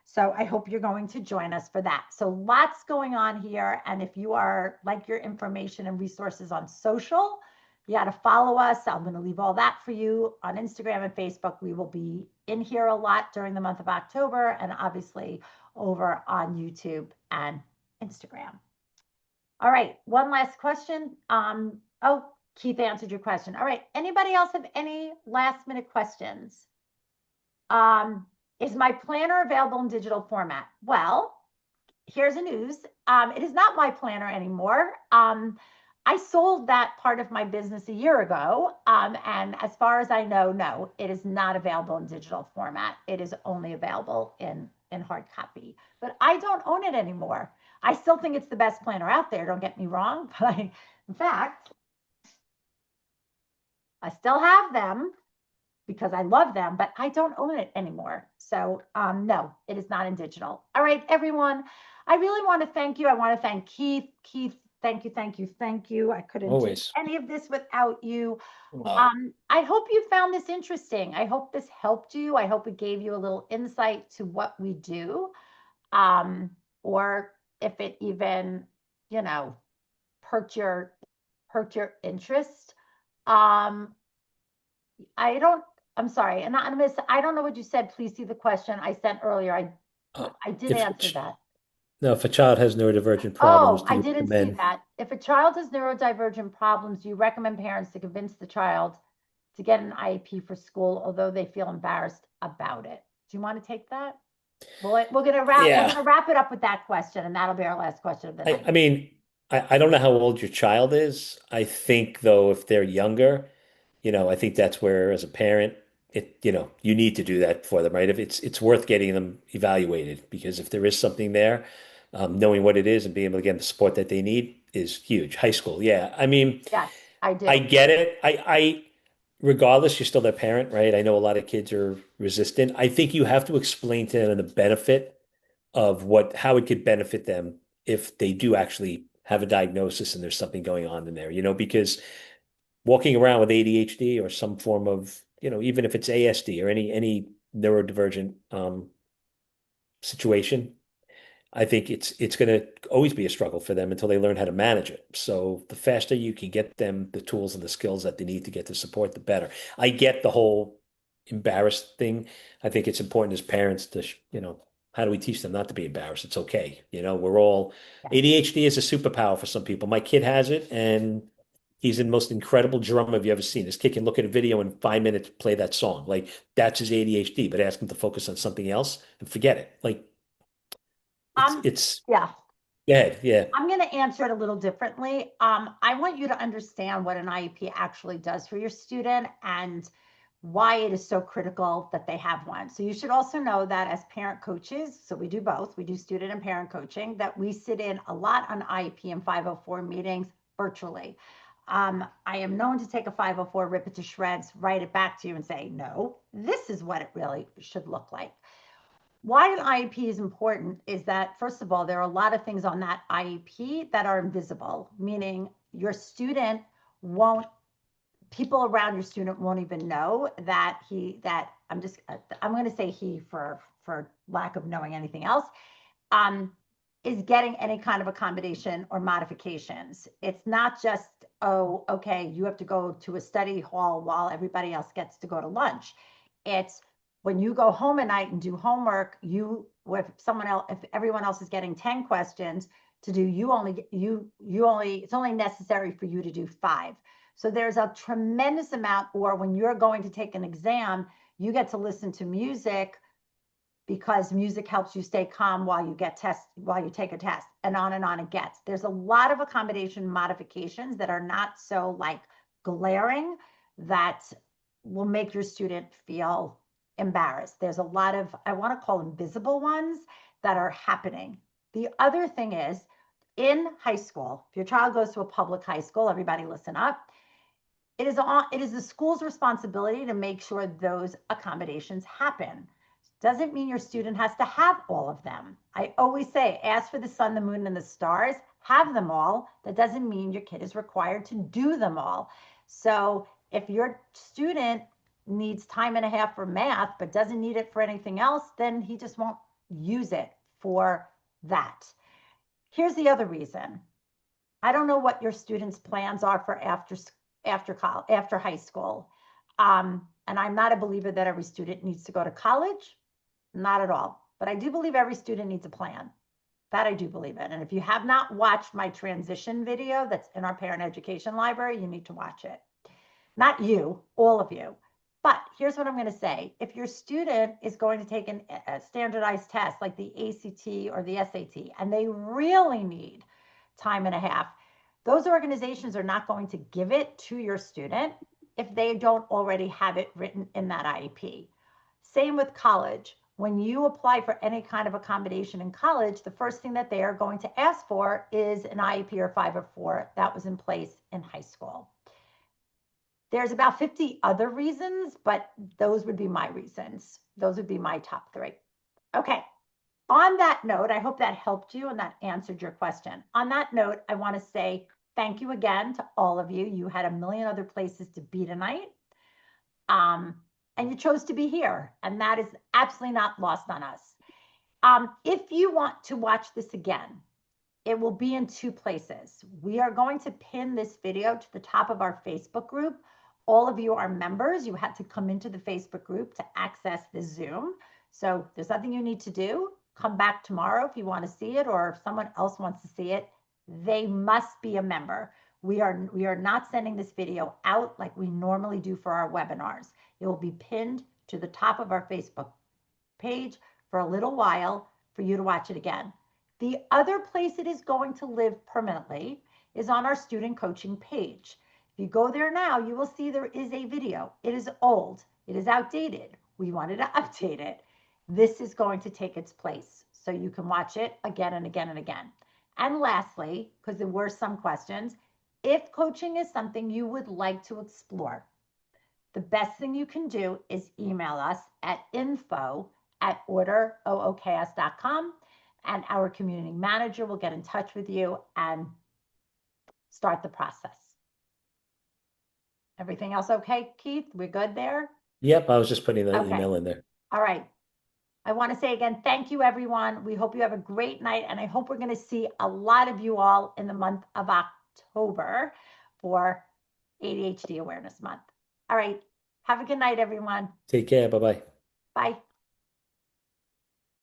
So I hope you're going to join us for that. So lots going on here. And if you are like your information and resources on social, You got to follow us. I'm going to leave all that for you on Instagram and Facebook. We will be in here a lot during the month of October, and obviously over on YouTube and Instagram. All right, one last question. Oh, Keith answered your question. All right, anybody else have any last minute questions? Is my planner available in digital format? Well, here's the news. It is not my planner anymore. I sold that part of my business a year ago. And as far as I know, no, it is not available in digital format. It is only available in hard copy. But I don't own it anymore. I still think it's the best planner out there. Don't get me wrong. But in fact, I still have them because I love them, but I don't own it anymore. So no, it is not in digital. All right, everyone. I really want to thank you. I want to thank Keith. Keith, thank you, thank you, thank you. I couldn't do Always. any of this without you. Oh, I hope you found this interesting. I hope this helped you. I hope it gave you a little insight to what we do. Or if it even, you know, hurt your interest. Um, I don't, I'm sorry, anonymous. I don't know what you said. Please see the question I sent earlier. I did if answer that. no, if a child has neurodivergent problems, Oh, do I you didn't see recommend? that. If a child has neurodivergent problems, do you recommend parents to convince the child to get an IEP for school, although they feel embarrassed about it? Do you want to take that? Well, we're Yeah. gonna wrap it up with that question, and that'll be our last question of the I, night. I mean, I don't know how old your child is. I think though, if they're younger, I think that's where as a parent, you need to do that for them, right? If it's worth getting them evaluated because if there is something there, knowing what it is and being able to get them the support that they need is huge. High school, yeah. I mean, Yes, I I do. get it. Regardless, you're still their parent, right? I know a lot of kids are resistant. I think you have to explain to them the benefit of how it could benefit them if they do actually have a diagnosis and there's something going on in there, because walking around with ADHD or some form of, even if it's ASD or any neurodivergent situation, I think it's going to always be a struggle for them until they learn how to manage it. So the faster you can get them the tools and the skills that they need to get the support, the better. I get the whole embarrassed thing. I think it's important as parents to, how do we teach them not to be embarrassed? It's okay. We're all Yes. ADHD is a superpower for some people. My kid has it, and he's the most incredible drummer you've ever seen. This kid can look at a video in 5 minutes, play that song. Like that's his ADHD, but ask him to focus on something else and forget it. Like Um, it's yeah. yeah, yeah. I'm going to answer it a little differently. I want you to understand what an IEP actually does for your student and why it is so critical that they have one. So you should also know that as parent coaches, so we do both, we do student and parent coaching, that we sit in a lot on IEP and 504 meetings virtually. I am known to take a 504, rip it to shreds, write it back to you and say, no, this is what it really should look like. Why an IEP is important is that, first of all, there are a lot of things on that IEP that are invisible, meaning your student won't, people around your student won't even know that I'm going to say he for lack of knowing anything else, um, is getting any kind of accommodation or modifications. It's not just, oh, okay, you have to go to a study hall while everybody else gets to go to lunch. It's when you go home at night and do homework, if everyone else is getting 10 questions to do, it's only necessary for you to do 5. So there's a tremendous amount, or when you're going to take an exam, you get to listen to music because music helps you stay calm while you take a test, and on it gets. There's a lot of accommodation modifications that are not so like glaring that will make your student feel embarrassed. There's a lot of, I want to call them visible ones that are happening. The other thing is in high school, if your child goes to a public high school, everybody listen up. It is the school's responsibility to make sure those accommodations happen. Doesn't mean your student has to have all of them. I always say, ask for the sun, the moon, and the stars, have them all. That doesn't mean your kid is required to do them all. So if your student needs time and a half for math, but doesn't need it for anything else, then he just won't use it for that. Here's the other reason. I don't know what your students' plans are for after after college, after high school. And I'm not a believer that every student needs to go to college, not at all. But I do believe every student needs a plan. That I do believe in. And if you have not watched my transition video that's in our parent education library, you need to watch it. Not you, all of you. But here's what I'm going to say. If your student is going to take a standardized test like the ACT or the SAT, and they really need time and a half, those organizations are not going to give it to your student if they don't already have it written in that IEP. Same with college. When you apply for any kind of accommodation in college, the first thing that they are going to ask for is an IEP or 504 that was in place in high school. There's about 50 other reasons, but those would be my reasons. Those would be my top 3. Okay. On that note, I hope that helped you and that answered your question. On that note, I want to say thank you again to all of you. You had a million other places to be tonight. And you chose to be here. And that is absolutely not lost on us. If you want to watch this again, it will be in 2 places. We are going to pin this video to the top of our Facebook group. All of you are members. You had to come into the Facebook group to access the Zoom. So there's nothing you need to do. Come back tomorrow if you want to see it, or if someone else wants to see it. They must be a member. We are not sending this video out like we normally do for our webinars. It will be pinned to the top of our Facebook page for a little while for you to watch it again. The other place it is going to live permanently is on our student coaching page. If you go there now, you will see there is a video. It is old. It is outdated. We wanted to update it. This is going to take its place, so you can watch it again and again and again. And lastly, because there were some questions, if coaching is something you would like to explore, the best thing you can do is email us at info@orderooks.com, and our community manager will get in touch with you and start the process. Everything else okay, Keith? We're good there? Yep, I was just putting the email in there. All right. I want to say again, thank you, everyone. We hope you have a great night, and I hope we're going to see a lot of you all in the month of October for ADHD Awareness Month. All right. Have a good night, everyone. Take care. Bye-bye. Bye.